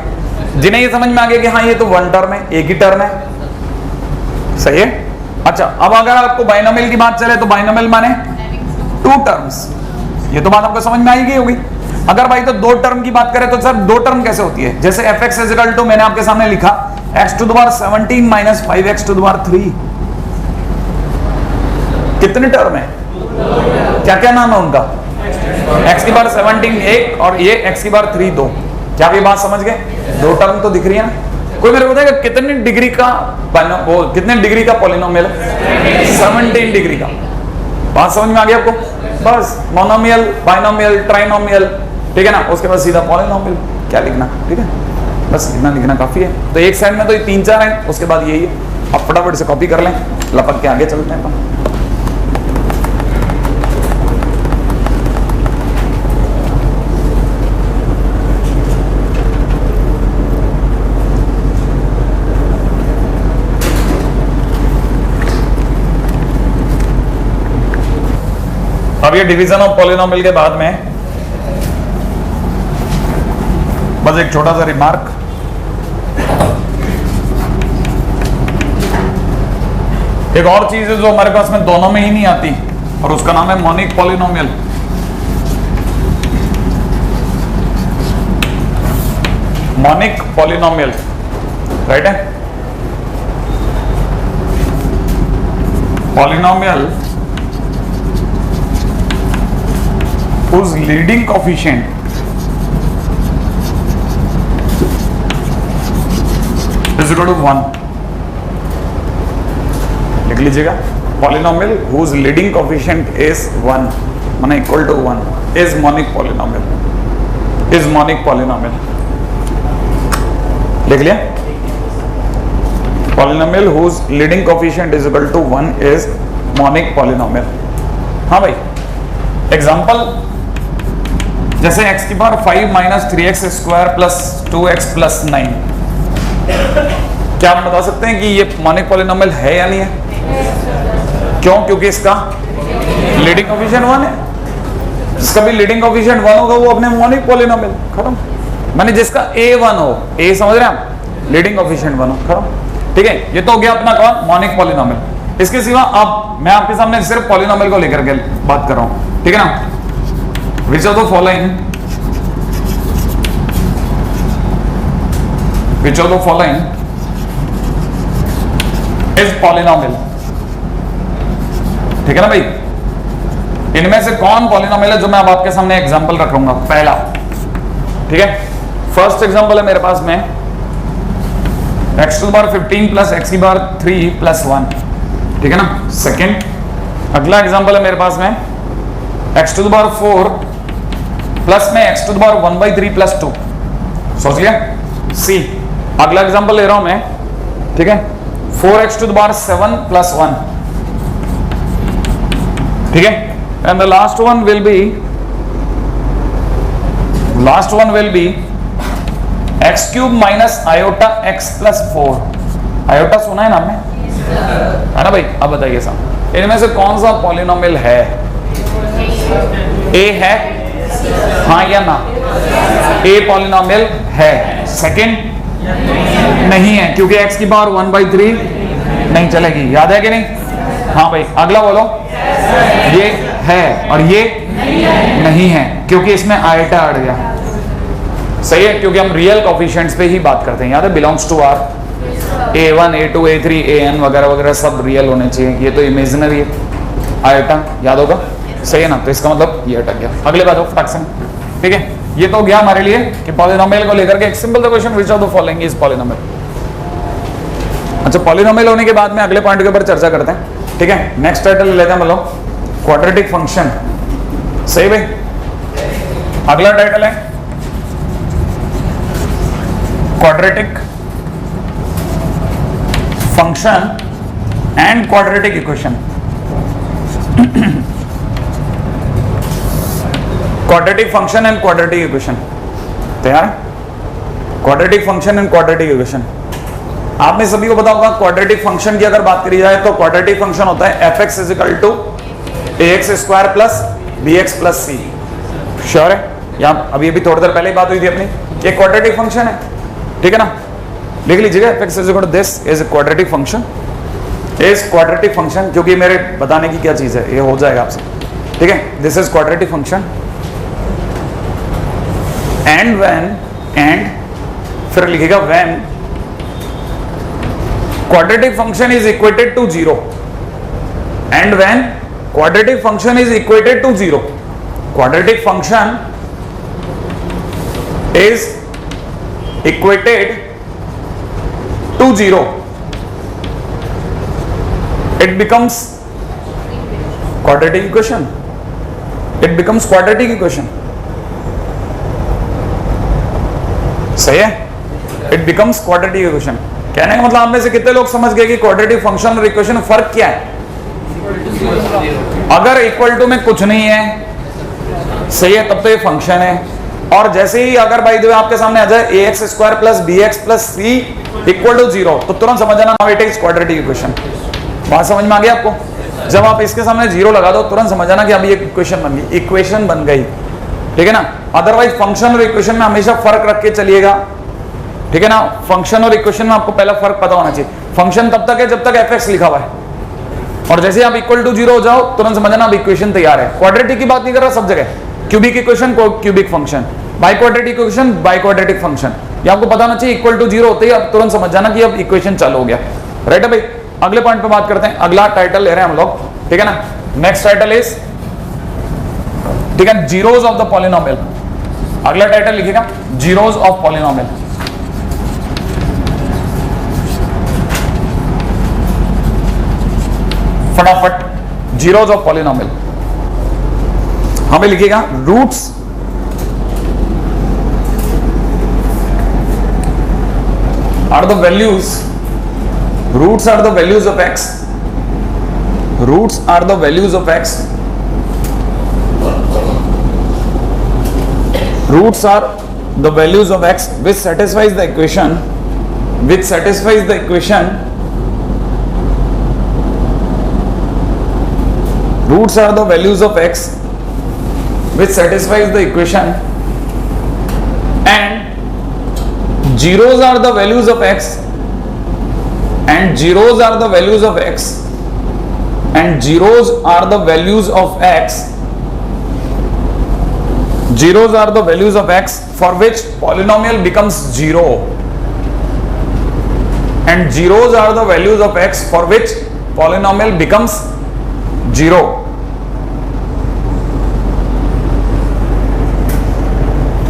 जिन्हें ये समझ में आ गया कि हाँ ये तो वन टर्म है, एक ही टर्म है, सही है। अच्छा अब अगर आपको बाइनोमियल की बात चले तो बाइनोमियल माने टू टर्म्स, ये तो बात आपको समझ में आएगी होगी। अगर भाई तो दो टर्म की बात करें तो सर दो टर्म कैसे होती है? जैसे fx इज इक्वल टू, मैंने आपके सामने लिखा x to the power 17 minus 5x to the power 3, कितने टर्म है? क्या क्या नाम है उनका? x की पावर 17 एक, और ये x की पावर 3 2। क्या आप ये बात समझ गए? दो टर्म तो दिख रही है ना। कोई मेरे को बताएगा कितने डिग्री का वो कितने डिग्री का पॉलिनोमियल है? 17 डिग्री का। बात समझ में आ गया आपको? बस मोनोमियल, बाइनोमियल, ट्राइनोमियल, ठीक है ना। उसके बाद सीधा पॉलिनोमियल, क्या लिखना? ठीक है, बस इतना लिखना काफी है। तो एक साइड में तो ये 3-4 है, उसके बाद यही है। अब फटाफट से कॉपी कर लें, लपक के आगे चलते हैं अपन। अब ये डिवीजन ऑफ पॉलिनोमियल के बाद में बस एक छोटा सा रिमार्क, एक और चीज है जो हमारे पास में दोनों में ही नहीं आती, और उसका नाम है monic polynomial. Monic polynomial, right है? Polynomial whose leading coefficient is equal to 1, लिख लीजिएगा। Polynomial whose leading coefficient is 1 माने equal to 1 is monic polynomial, is monic polynomial। लिख लिया? Polynomial whose leading coefficient is equal to 1 is monic polynomial। हाँ भाई, example जैसे x की power 5 minus 3x square plus 2x plus 9, क्या आप बता सकते हैं कि ये मोनिक पॉलिनोमियल है या नहीं है? क्यों? क्योंकि इसका लीडिंग कोएफिशिएंट 1 है। जिसका भी लीडिंग कोएफिशिएंट 1 होगा वो अपने मोनिक पॉलिनोमियल, खत्म। माने जिसका a1 हो, a समझ रहे हैं आप, लीडिंग कोएफिशिएंट 1 हो, खत्म। ठीक है, ये तो हो गया अपना कौन? Monic polynomial. इसके सिवा अब मैं आपके सामने सिर्फ पॉलिनोमियल को लेकर के बात कर रहा हूं, ठीक है ना। Which of the following is polynomial? ठीक है ना भाई, इनमें से कौन पॉलिनोमियल है जो मैं अब आपके सामने एग्जांपल रखूंगा? पहला, ठीक है, फर्स्ट एग्जांपल है मेरे पास में x to the power 15 plus x की पावर 3 प्लस 1, ठीक है ना। सेकंड, अगला एग्जांपल है मेरे पास में x to the power 4 plus में x to the power 1/3 plus 2, सोच लिया। सी, अगला एग्जांपल ले रहा हूं मैं, ठीक है, 4x to the power 7 plus 1, ठीक है। And the last one will be last one will be x cube minus iota x plus 4। Iota सुना है ना आपने, है ना भाई? अब बताइए साहब, इनमें से कौन सा पॉलिनोमियल है? ए है, हाँ या ना? ए पॉलिनोमियल है। सेकंड नहीं है, क्योंकि x की पावर 1/3 नहीं चलेगी, याद है कि नहीं? हाँ भाई, अगला बोलो। ये है और ये नहीं है, क्योंकि इसमें आयटा अड़ गया। सही है, क्योंकि हम रियल कोफिशिएंट्स पे ही बात करते हैं, याद है? Belongs to are. a1 a2 a3 an वगैरह वगैरह सब रियल होने चाहिए, ये तो इमेजिनरी है। आयटा याद होगा, सही है ना? तो इसका मतलब ये अटक गया। अगले बात हो फ्रैक्शन, ठीक है? ये तो गया हमारे लिए कि पॉलिनोमियल को लेकर के एक सिंपल सा question, which of the following is polynomial. अच्छा, पॉलिनोमियल होने के बाद में अगले पॉइंट के ऊपर चर्चा करते हैं, ठीक है? नेक्स्ट टाइटल लेते हैं मतलब क्वाड्रेटिक फंक्शन। सही भाई, अगला टाइटल है quadratic function and quadratic equation. Quadratic function and quadratic equation, तैयार? Quadratic function and quadratic equation. आप में सभी को पता होगा, क्वाड्रेटिक फंक्शन की अगर बात करी जाए तो क्वाड्रेटिक फंक्शन होता है fx = ax² plus bx plus c। Sure है? या अभी थोड़ी देर पहले ही बात हुई थी अपनी, ये क्वाड्रेटिक फंक्शन है, ठीक है ना? लिख लीजिएगा, fx = this is a quadratic function, is quadratic function, क्योंकि मेरे बताने की क्या चीज है, ये हो जाएगा आपसे, ठीक है? This is quadratic function and when, and फिर लिखेगा when quadratic function is equated to 0, and when quadratic function is equated to 0, quadratic function is equated to 0, it becomes quadratic equation, it becomes quadratic equation। सही है? it becomes quadratic equation। कहने का मतलब आप में से कितने लोग समझ गए कि क्वाड्रेटिक फंक्शन और इक्वेशन में फर्क क्या है? अगर इक्वल टू में कुछ नहीं है, सही है, तब तो ये फंक्शन है। और जैसे ही अगर भाई जो आपके सामने आ जाए ax² plus bx plus c = 0, तो तुरंत समझ जाना now it is quadratic equation. बात समझ में आ गई आपको? जब आप इसके सामने 0 लगा दो, तुरंत समझ जाना कि अब ये इक्वेशन बन गई, इक्वेशन बन गई, ठीक है ना? अदरवाइज फंक्शन और इक्वेशन में हमेशा फर्क रख के चलिएगा, ठीक है ना? फंक्शन और इक्वेशन में आपको पहला फर्क पता होना चाहिए। फंक्शन तब तक है जब तक fx लिखा हुआ है, और जैसे आप = 0 हो जाओ, तुरंत समझना अब इक्वेशन तैयार है। क्वाड्रेटिक की बात नहीं कर रहा, सब जगह cubic equation cubic function, by quadratic equation by quadratic function, ये आपको पता होना चाहिए। = 0 होते ही आप तुरंत समझ जाना कि अब इक्वेशन चालू हो गया, राइट है भाई? अगले पॉइंट पे बात करते हैं, अगला टाइटल ले रहे हैं हम लोग, ठीक है ना? नेक्स्ट टाइटल इज, ठीक है, जीरोज ऑफ द पॉलिनोमियल। अगला टाइटल लिखिएगा, जीरोज ऑफ पॉलिनोमियल। फटाफट, जीरोज ऑफ पॉलिनोमियल हमें लिखिएगा, roots are the values, roots are the values of x, roots are the values of x, roots are the values of x which satisfies the equation, which satisfies the equation, roots are the values of x which satisfies the equation, and zeros are the values of x, and zeros are the values of x, and zeros are the values of x, zeros are the values of x for which polynomial becomes 0, and zeros are the values of x for which polynomial becomes 0।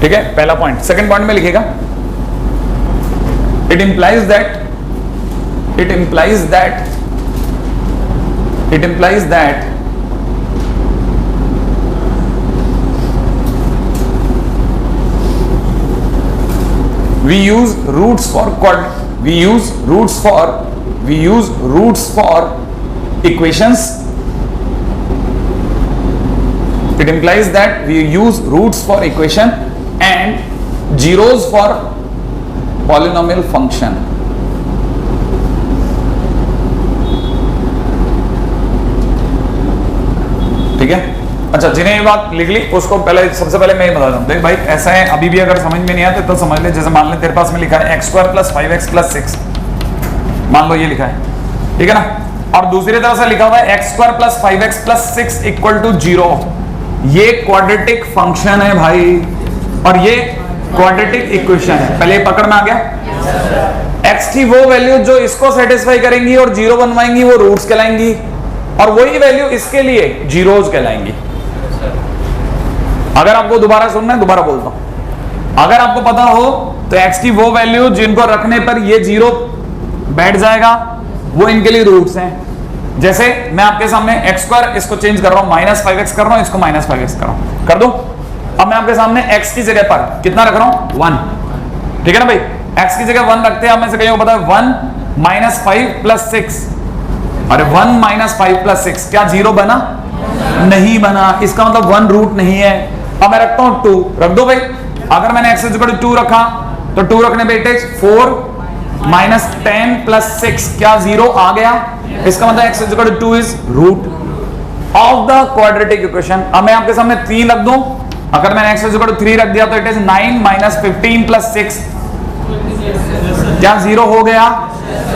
ठीक है, पहला point. Second point में लिखिएगा, it implies that we use roots for equations. It implies that we use roots for equation and zeros for polynomial function. ठीक है, अच्छा जिन्हें ये बात लिख ली उसको पहले सबसे पहले मैं ये बता दूं, देख भाई ऐसा है, अभी भी अगर समझ में नहीं आते तो समझ ले, जैसे मान ले तेरे पास में लिखा है x² + 5x + 6, मान लो ये लिखा है, ठीक है ना, और दूसरी तरफ से लिखा हुआ है x² + 5x + 6 = 0। ये क्वाड्रेटिक फंक्शन है भाई, और ये क्वाड्रेटिक इक्वेशन है। पहले पकड़ में आ गया। x की वो वैल्यू जो इसको सेटिस्फाई करेंगी और 0 बनवाएंगी वो रूट्स कहलाएंगी, और वही वैल्यू इसके लिए जीरोज कहलाएंगी। अगर आपको दोबारा सुनना है दोबारा बोलता हूं, अगर आपको पता हो तो x की वो वैल्यू जिनको रखने पर ये 0 बैठ जाएगा वो इनके लिए रूट्स हैं। जैसे मैं आपके सामने x² इसको चेंज कर रहा हूं, -5x कर रहा हूं, इसको -5x कर रहा हूं, कर दूं। अब मैं आपके सामने x की जगह पर कितना रख रहा हूं, 1, ठीक है ना भाई, x की जगह 1 रखते हैं। आप में से कहीं को पता है 1 - 5 + 6, अरे 1 - 5 + 6 क्या 0 बना? नहीं बना, इसका मतलब 1 रूट नहीं है। अब मैं रखता हूं 2, रख दो भाई। अगर मैंने x = 2 रखा तो 2 रखने पे 4 - 10 + 6 क्या 0 आ गया? इसका मतलब x = 2 is root of the quadratic equation. अब मैं आपके सामने 3 रख दूं, अगर मैंने x = 3 रख दिया तो इट इज 9 - 15 + 6 क्या 0 हो गया?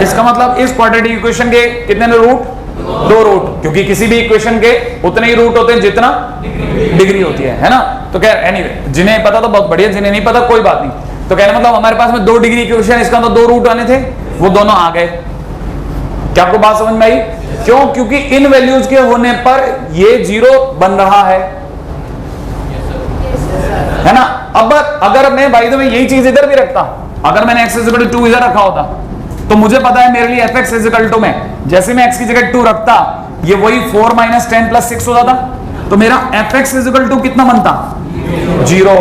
इसका मतलब इस क्वाड्रेटिक इक्वेशन के कितने रूट? 2 रूट, क्योंकि किसी भी इक्वेशन के उतने ही रूट होते हैं जितना डिग्री होती है ना। तो खैर एनीवे, जिन्हें पता तो बहुत बढ़िया, जिन्हें नहीं पता कोई बात नहीं। तो कहने मतलब हमारे पास में 2 डिग्री इक्वेशन, इसका मतलब 2 रूट आने थे, वो दोनों आ गए। क्या आपको बात समझ में आई? क्यों? क्योंकि इन वैल्यूज के होने पर ये 0 बन रहा है ना। अब अगर मैं भाई तो मैं यही चीज इधर भी रखता, अगर मैंने x = 2 इधर रखा होता तो मुझे पता है मेरे लिए fx = में जैसे मैं x की जगह 2 रखता ये वही 4 - 10 + 6 हो जाता, तो मेरा fx = कितना बनता? 0।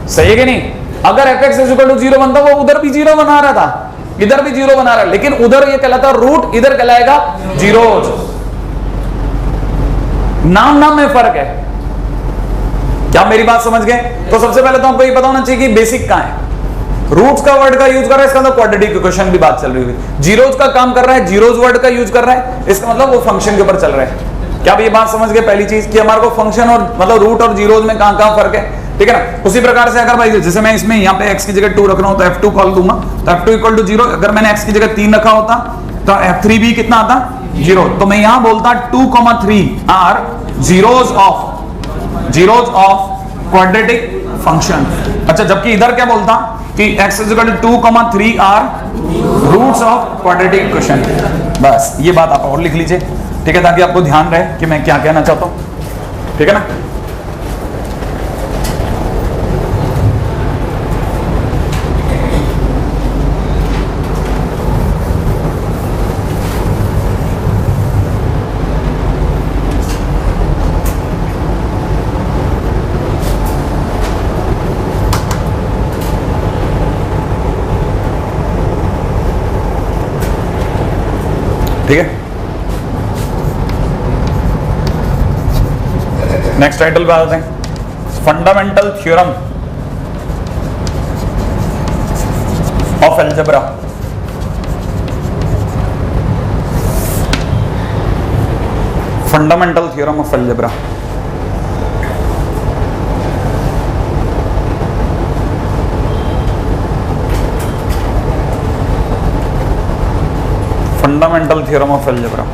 सही है कि नहीं? अगर fx = 0 बनता वो उधर भी 0 बना रहा था, इधर भी 0 बना रहा है, लेकिन उधर ये कहलाता रूट, इधर कहलाएगा जीरोज। नाम में फर्क है। क्या मेरी बात समझ गए? तो सबसे पहले तो आपको ये पता होना चाहिए कि बेसिक कहां है। रूट्स का वर्ड का यूज कर रहा है, इसका मतलब क्वाड्रेटिक इक्वेशन की बात चल रही है। जीरोज का काम कर रहा है, जीरोज वर्ड का यूज कर रहा है, इसका मतलब वो फंक्शन के ऊपर चल रहा है। क्या आप ये बात समझ गए? पहली चीज कि हमारे को फंक्शन और मतलब रूट और जीरोज में कहां फर्क है, ठीक है ना। उसी प्रकार से अगर भाई जैसे मैं इसमें यहाँ पे x की जगह 2 रख रहा हूं तो f2 कॉल दूंगा, तो f2 = 0। अगर मैंने x की जगह 3 रखा होता तो f3 भी कितना आता? 0। तो मैं यहां बोलता 2, 3 are zeros of quadratic function. अच्छा, जबकि इधर क्या बोलता कि x = 2, 3 are roots of quadratic equation. बस ये बात आप और लिख लीजिए, ठीक है, ताकि आपको ध्यान रहे कि मैं क्या कहना चाहता हूं, ठीक है ना। ठीक है, नेक्स्ट टाइटल पे आते हैं, fundamental theorem of algebra. Fundamental theorem of algebra. Fundamental theorem of algebra.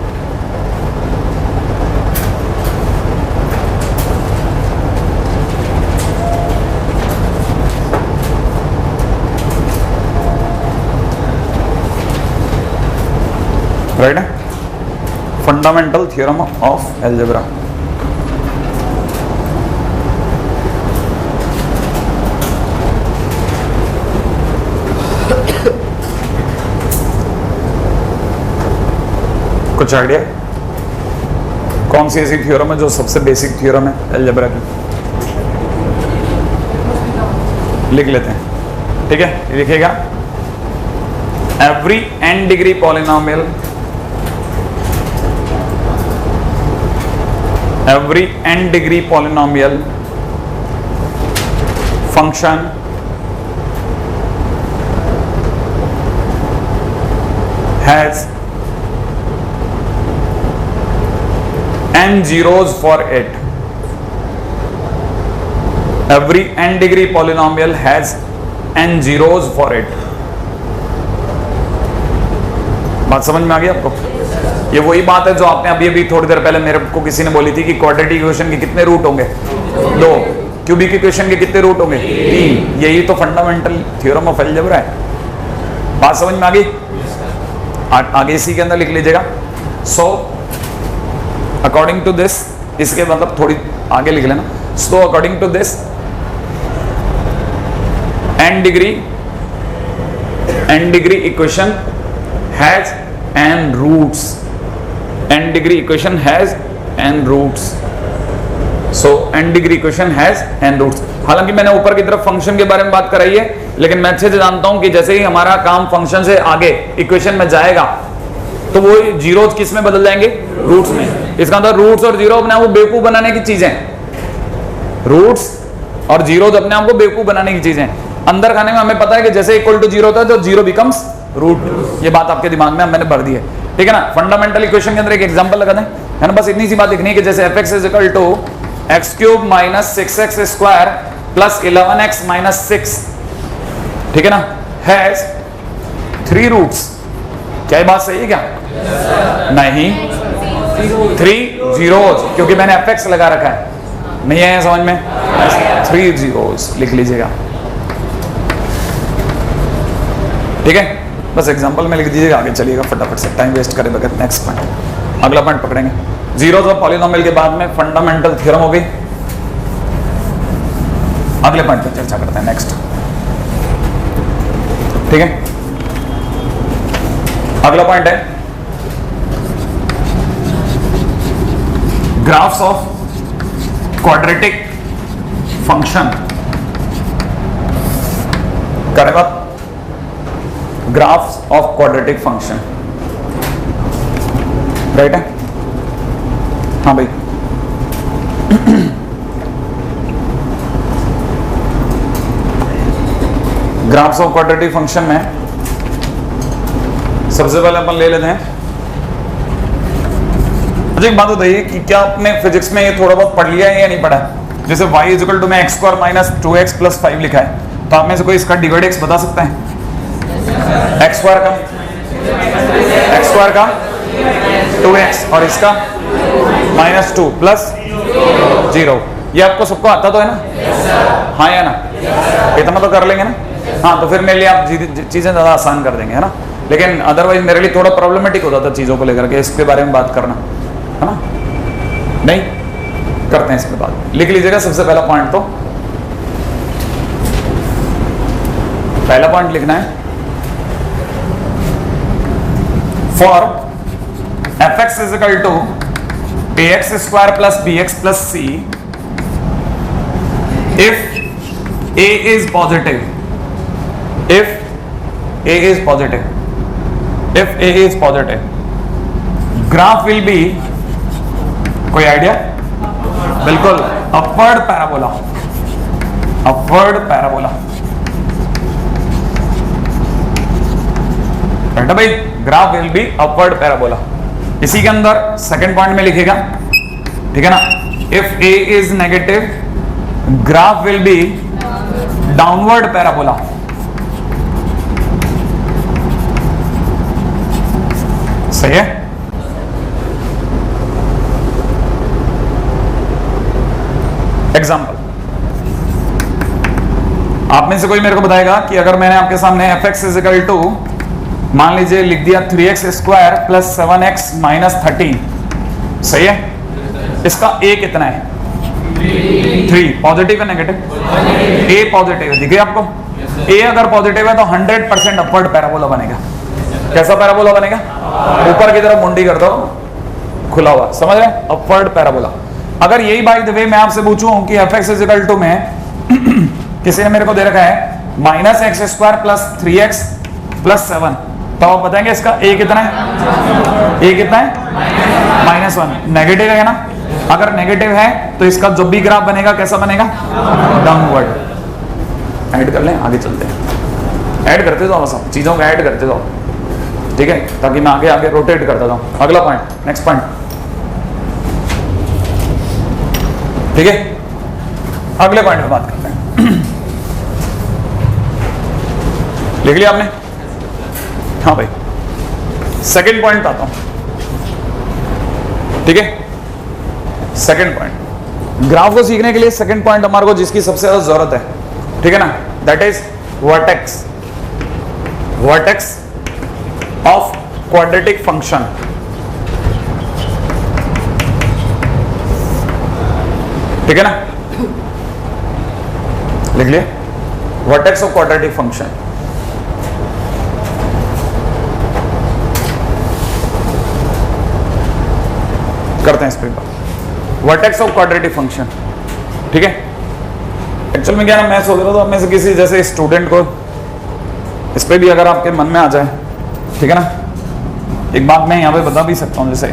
Right है, फंडामेंटल थ्योरम ऑफ अलजेब्रा। कुछ आइडिया कौन सी ऐसी थ्योरम है जो सबसे बेसिक थ्योरम है अलजेब्रा की? लिख लेते हैं, ठीक है, लिखेगा every n degree polynomial, every n degree polynomial function has n zeros for it. Every n degree polynomial has n zeros for it. बात समझ में आ गई आपको? ये वही बात है जो आपने अभी अभी थोड़ी देर पहले मेरे को किसी ने बोली थी कि क्वाड्रेटिक इक्वेशन के कितने रूट होंगे? 2। क्यूबिक इक्वेशन के कितने रूट होंगे? 3। यही तो फंडामेंटल थ्योरम ऑफ अलजेब्रा है। बात समझ में आ गई? आगे इसी के अंदर लिख लीजिएगा। सो अकॉर्डिंग टू दिस, इसके मतलब थोड़ी आगे लिख लेना। So according to this n degree equation has n roots. n degree equation has n roots. So n degree equation has n roots. हालांकि मैंने ऊपर की तरफ फंक्शन के बारे में बात कराई है, लेकिन मैं अच्छे से जानता हूं कि जैसे ही हमारा काम फंक्शन से आगे इक्वेशन में जाएगा तो वो जीरोस किस में बदल जाएंगे? रूट्स में। इसका मतलब रूट्स और जीरो अपने आप को बेवकूफ बनाने की चीजें। रूट्स और जीरोस अपने आप को बेवकूफ बनाने की चीजें। अंदर खाने में हमें पता है कि जैसे इक्वल टू जीरो होता है तो जीरो बिकम्स रूट। ये बात आपके दिमाग में मैंने भर दी है, ठीक है ना? फंडामेंटल इक्वेशन के अंदर एक एग्जांपल लगा दें, है ना? बस इतनी सी बात लिखनी है कि जैसे fx is equal to x cube minus 6x square plus 11x minus 6, ठीक है ना, हैज 3 रूट्स। क्या ये बात सही है क्या? नहीं, 3 जीरोस, क्योंकि मैंने fx लगा रखा है। नहीं आया समझ में? 3 जीरोस लिख लीजिएगा, ठीक है? बस एग्जांपल में लिख दीजिएगा, आगे चलिएगा फटाफट से, टाइम वेस्ट करे बगैर। नेक्स्ट पॉइंट, अगला पॉइंट पकड़ेंगे। जीरोस और पॉलिनोमियल के बाद में फंडामेंटल थ्योरम हो गई। अगले पॉइंट पर चर्चा करते हैं, नेक्स्ट, ठीक है? अगला पॉइंट है ग्राफ्स ऑफ क्वाड्रेटिक फंक्शन। करें बात, graphs of quadratic function, right है? हाँ भाई, ग्राफ्स ऑफ क्वाड्रेटिक फंक्शन में सबसे पहले अपन ले लेते हैं। अच्छा एक बात बताइए कि क्या आपने फिजिक्स में ये थोड़ा बहुत पढ़ लिया है या नहीं पढ़ा है? जैसे y इज इक्वल टू में x square minus 2x plus 5 लिखा है, तो आप में से कोई इसका डिवाइड x बता सकता है? x स्क्वायर का 2x और इसका माइनस 2 प्लस 0। ये आपको सबको आता तो है ना? हाँ या ना? इतना तो कर लेंगे ना? हाँ, तो फिर मेरे लिए आप चीजें ज्यादा आसान कर देंगे, है ना? लेकिन अदरवाइज मेरे लिए थोड़ा प्रॉब्लमेटिक होता था चीजों को लेकर के, इसके बारे में बात करना, है ना? नहीं करते हैं इस पे बात। लिख लीजिएगा सबसे पहला पॉइंट, तो पहला पॉइंट लिखना है, for fx is equal to ax square plus bx plus c if a is positive, if a is positive, if a is positive, graph will be, कोई आइडिया? बिल्कुल, अपवर्ड पैराबोला, अपवर्ड पैराबोला, बेटा भाई, graph will be upward parabola. इसी के अंदर second point में लिखेगा, ठीक है ना, if a is negative graph will be downward parabola. सही है? एग्जाम्पल, आप में से कोई मेरे को बताएगा कि अगर मैंने आपके सामने fx इज इक्वल टू, मान लीजिए लिख दिया 3x square plus 7x minus 13, सही है? इसका a कितना है? 3। पॉजिटिव है नेगेटिव? a पॉजिटिव है, दिखे आपको? a अगर पॉजिटिव है तो 100% अपवर्ड पैराबोला बनेगा। कैसा पैराबोला बनेगा? ऊपर की तरफ मुंडी कर दो, खुला हुआ, समझ रहे? Upward parabola. अगर यही बाय द वे मैं आपसे पूछूं कि fx इज इक्वल टू में किसी ने मेरे को दे रखा है minus x square plus 3x plus 7, तो आप बताएंगे इसका a कितना है? a कितना है? -1। नेगेटिव है ना? अगर नेगेटिव है तो इसका जो भी ग्राफ बनेगा कैसा बनेगा? डाउनवर्ड। ऐड कर लें, आगे चलते हैं। ऐड करते जाओ, सब चीज़ों को ऐड करते जाओ, ठीक है, ताकि मैं आगे आगे रोटेट करता जाऊँ। अगला पॉइंट, नेक्स्ट पॉइंट, ठीक है, अगले पॉइंट पे बात करते हैं। लिख लिया आपने? हाँ भाई, सेकंड पॉइंट आता हूं, ठीक है। सेकंड पॉइंट, ग्राफ को सीखने के लिए सेकंड पॉइंट हमारे को जिसकी सबसे ज्यादा जरूरत है, ठीक है ना, that is vertex, vertex of quadratic function. ठीक है ना, लिख लिया, वर्टेक्स ऑफ क्वाड्रेटिक फंक्शन। करते हैं इस पर वर्टेक्स ऑफ क्वाड्रेटिक फंक्शन, ठीक है। एक्चुअल में क्या ना, मैं सोच रहा था, मैं से किसी जैसे स्टूडेंट को इस पे भी अगर आपके मन में आ जाए, ठीक है ना, एक बात मैं यहाँ पे बता भी सकता हूँ, जैसे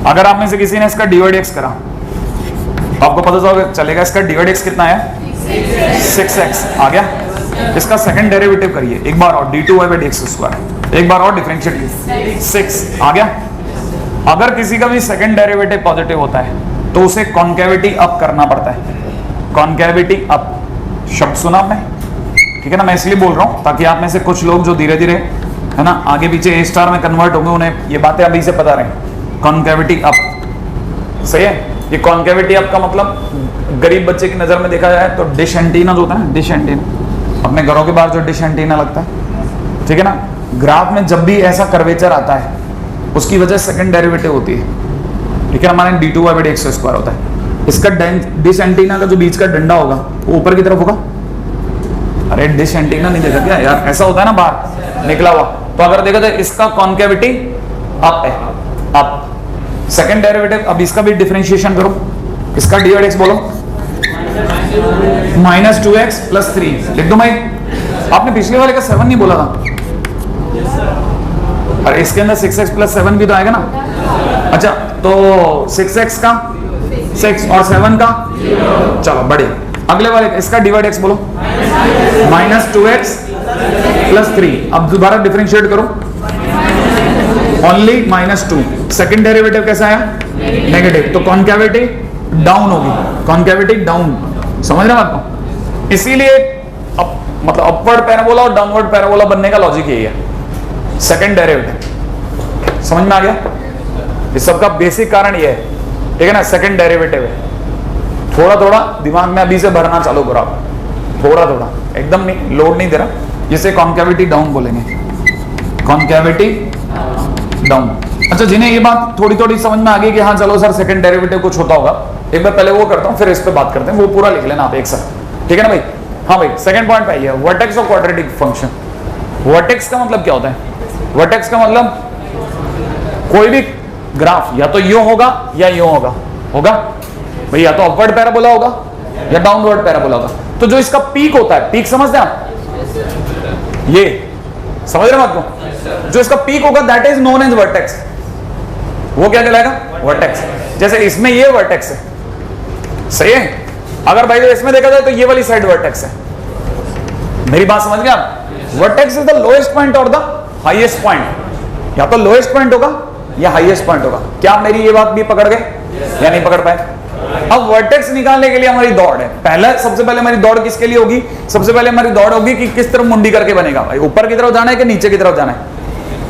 अगर आप में से किसी ने इसका डिवाइड एक्स करा, आपको पता चलेगा इसका डिवाइड एक्स कितना है, 6x आ गया। इसका सेकंड डेरिवेटिव करिए एक बार और, d2y/dx², एक बार और डिफरेंशिएट, 6 आ गया। अगर किसी का भी सेकंड डेरिवेटिव पॉजिटिव होता है तो उसे कॉन्केविटी अप करना पड़ता है, कॉन्केविटी अप, शब्द सुना आपने, ठीक है ना। मैं इसलिए बोल रहा हूं ताकि आप में से कुछ लोग जो धीरे धीरे है ना आगे पीछे ए स्टार में कन्वर्ट होंगे, उन्हें ये बातें अभी से पता रहे। कॉन्केविटी अप, सही है। ये कॉन्केविटी अप का मतलब गरीब बच्चे की नजर में देखा जाए तो डिश एंटीना जो होता है ना, डिश एंटीना, अपने घरों के बाहर जो डिश एंटीना लगता है, ठीक है ना, ग्राफ में जब भी ऐसा कर्वेचर आता है उसकी वजह सेकंड डेरिवेटिव होती है, ठीक है, हमारे d2y/dx² होता है। इसका डिश एंटीना का जो बीच का डंडा होगा वो ऊपर की तरफ होगा। अरे डिश एंटीना नहीं देखा क्या यार, ऐसा होता है ना बाहर निकला हुआ, तो अगर देखा जाए इसका कॉन्केविटी अप है, अप। सेकंड डेरिवेटिव, अब इसका भी डिफरेंशिएशन करो, इसका d/x बोलो, -2x + 3 लिख दो भाई। आपने पिछले वाले का 7 नहीं बोला था, अरे इसके अंदर 6x + 7 भी तो आएगा ना। अच्छा, तो 6x का 6 और 7 का, चलो बढ़िया। अगले वाले इसका d/x बोलो, -2x + 3। अब दोबारा डिफरेंशिएट करो, ओनली -2। सेकंड डेरिवेटिव कैसा आया, नेगेटिव, तो कॉन्केविटी डाउन होगी, कॉन्केविटी डाउन, समझ रहे हैं आपको। इसीलिए मतलब अपवर्ड पैराबोला और डाउनवर्ड पैराबोला बनने का लॉजिक यही है, सेकंड डेरिवेटिव। समझ में आ गया, इस सब का बेसिक कारण ये है, ठीक है ना, सेकंड डेरिवेटिव है। थोड़ा थोड़ा दिमाग में अभी से भरना चालू करो आप, थोड़ा थोड़ा, एकदम नहीं, लोड नहीं दे रहा। जिसे कॉन्केविटी डाउन बोलेंगे, कॉन्केविटी डाउन। अच्छा, जिन्हें ये बात थोड़ी थोड़ी समझ में आ गई कि हाँ चलो सर सेकंड डेरिवेटिव कुछ होता होगा, एक बार पहले वो करता हूँ फिर इस पे बात करते हैं, वो पूरा लिख लेना आप एक साथ, ठीक है ना भाई। हाँ भाई, सेकंड पॉइंट पे आइए, vertex of quadratic function. Vertex का मतलब क्या होता है, वर्टेक्स का मतलब कोई भी ग्राफ या तो यूं होगा या यूं होगा, होगा भाई, या तो अपवर्ड पैराबोला होगा या डाउनवर्ड पैराबोला होगा। तो जो इसका पीक होता है, पीक समझते हैं आप, ये समझ रहे हैं आपको, जो इसका पीक होगा that is known as vertex. वो क्या कहलाएगा, वर्टेक्स। जैसे इसमें ये वर्टेक्स है, सही है। अगर भाई इसमें देखा जाए तो ये वाली साइड वर्टेक्स है, मेरी बात समझ गए आप। Vertex is the lowest point और द हाईएस्ट पॉइंट, या तो लोएस्ट पॉइंट होगा या हाईएस्ट पॉइंट होगा। क्या आप मेरी ये बात भी पकड़ गए या नहीं पकड़ पाए। अब वर्टेक्स निकालने के लिए हमारी दौड़ है, पहले सबसे पहले हमारी दौड़ किसके लिए होगी, सबसे पहले हमारी दौड़ होगी कि किस तरफ मुंडी करके बनेगा, भाई ऊपर की तरफ जाना है कि नीचे की तरफ जाना है।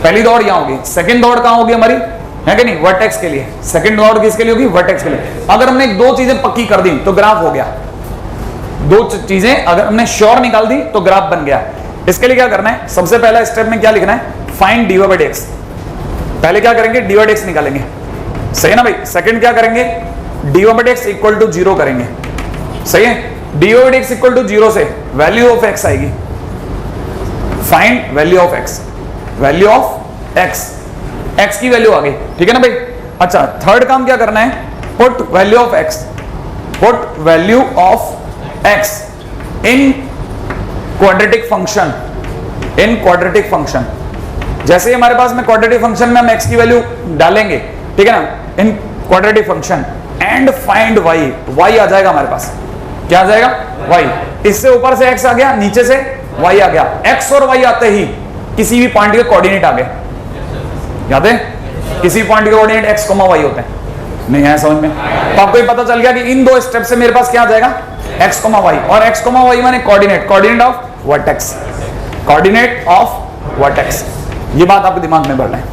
पहली दौड़ यहाँ होगी। सेकंड दौड़ कहाँ होगी हमारी, है कि नहीं, वर्टेक्स के लिए। सेकंड दौड़ किसके लिए होगी, वर्टेक्स के लिए। अगर हमने दो चीजें पक्की कर दी तो ग्राफ हो गया, दो चीजें अगर हमने श्योर निकाल दी तो ग्राफ बन गया। इसके लिए क्या करना है, सबसे पहला स्टेप में क्या लिखना है, फाइंड dy/dx। पहले क्या करेंगे, dy/dx निकालेंगे, सही है ना भाई। सेकंड क्या करेंगे, dy/dx = 0 करेंगे, सही है। dy/dx = 0 से वैल्यू ऑफ x आएगी, find value of x, value of x, x की वैल्यू आ गई, ठीक है ना भाई। अच्छा, थर्ड काम क्या करना है, put value of x, put value of x in quadratic function, in quadratic function. जैसे ही हमारे पास में क्वाड्रेटिक फंक्शन में हम x की वैल्यू डालेंगे, ठीक है ना, इन quadratic function, and find y, y आ जाएगा हमारे पास, क्या आ जाएगा, y। इससे ऊपर से x आ गया, नीचे से y आ गया। x और y आते ही किसी भी पॉइंट के कोऑर्डिनेट आ गए, याद है? किसी पॉइंट के कोऑर्डिनेट x, y होते हैं, नहीं है समझ में? तो आपको ये पता चल गया कि इन दो स्टेप से मेरे पास क्या आ जाएगा, x, y, और x, y माने coordinate of vertex, coordinate of vertex. ये बात आपके दिमाग में भर लें।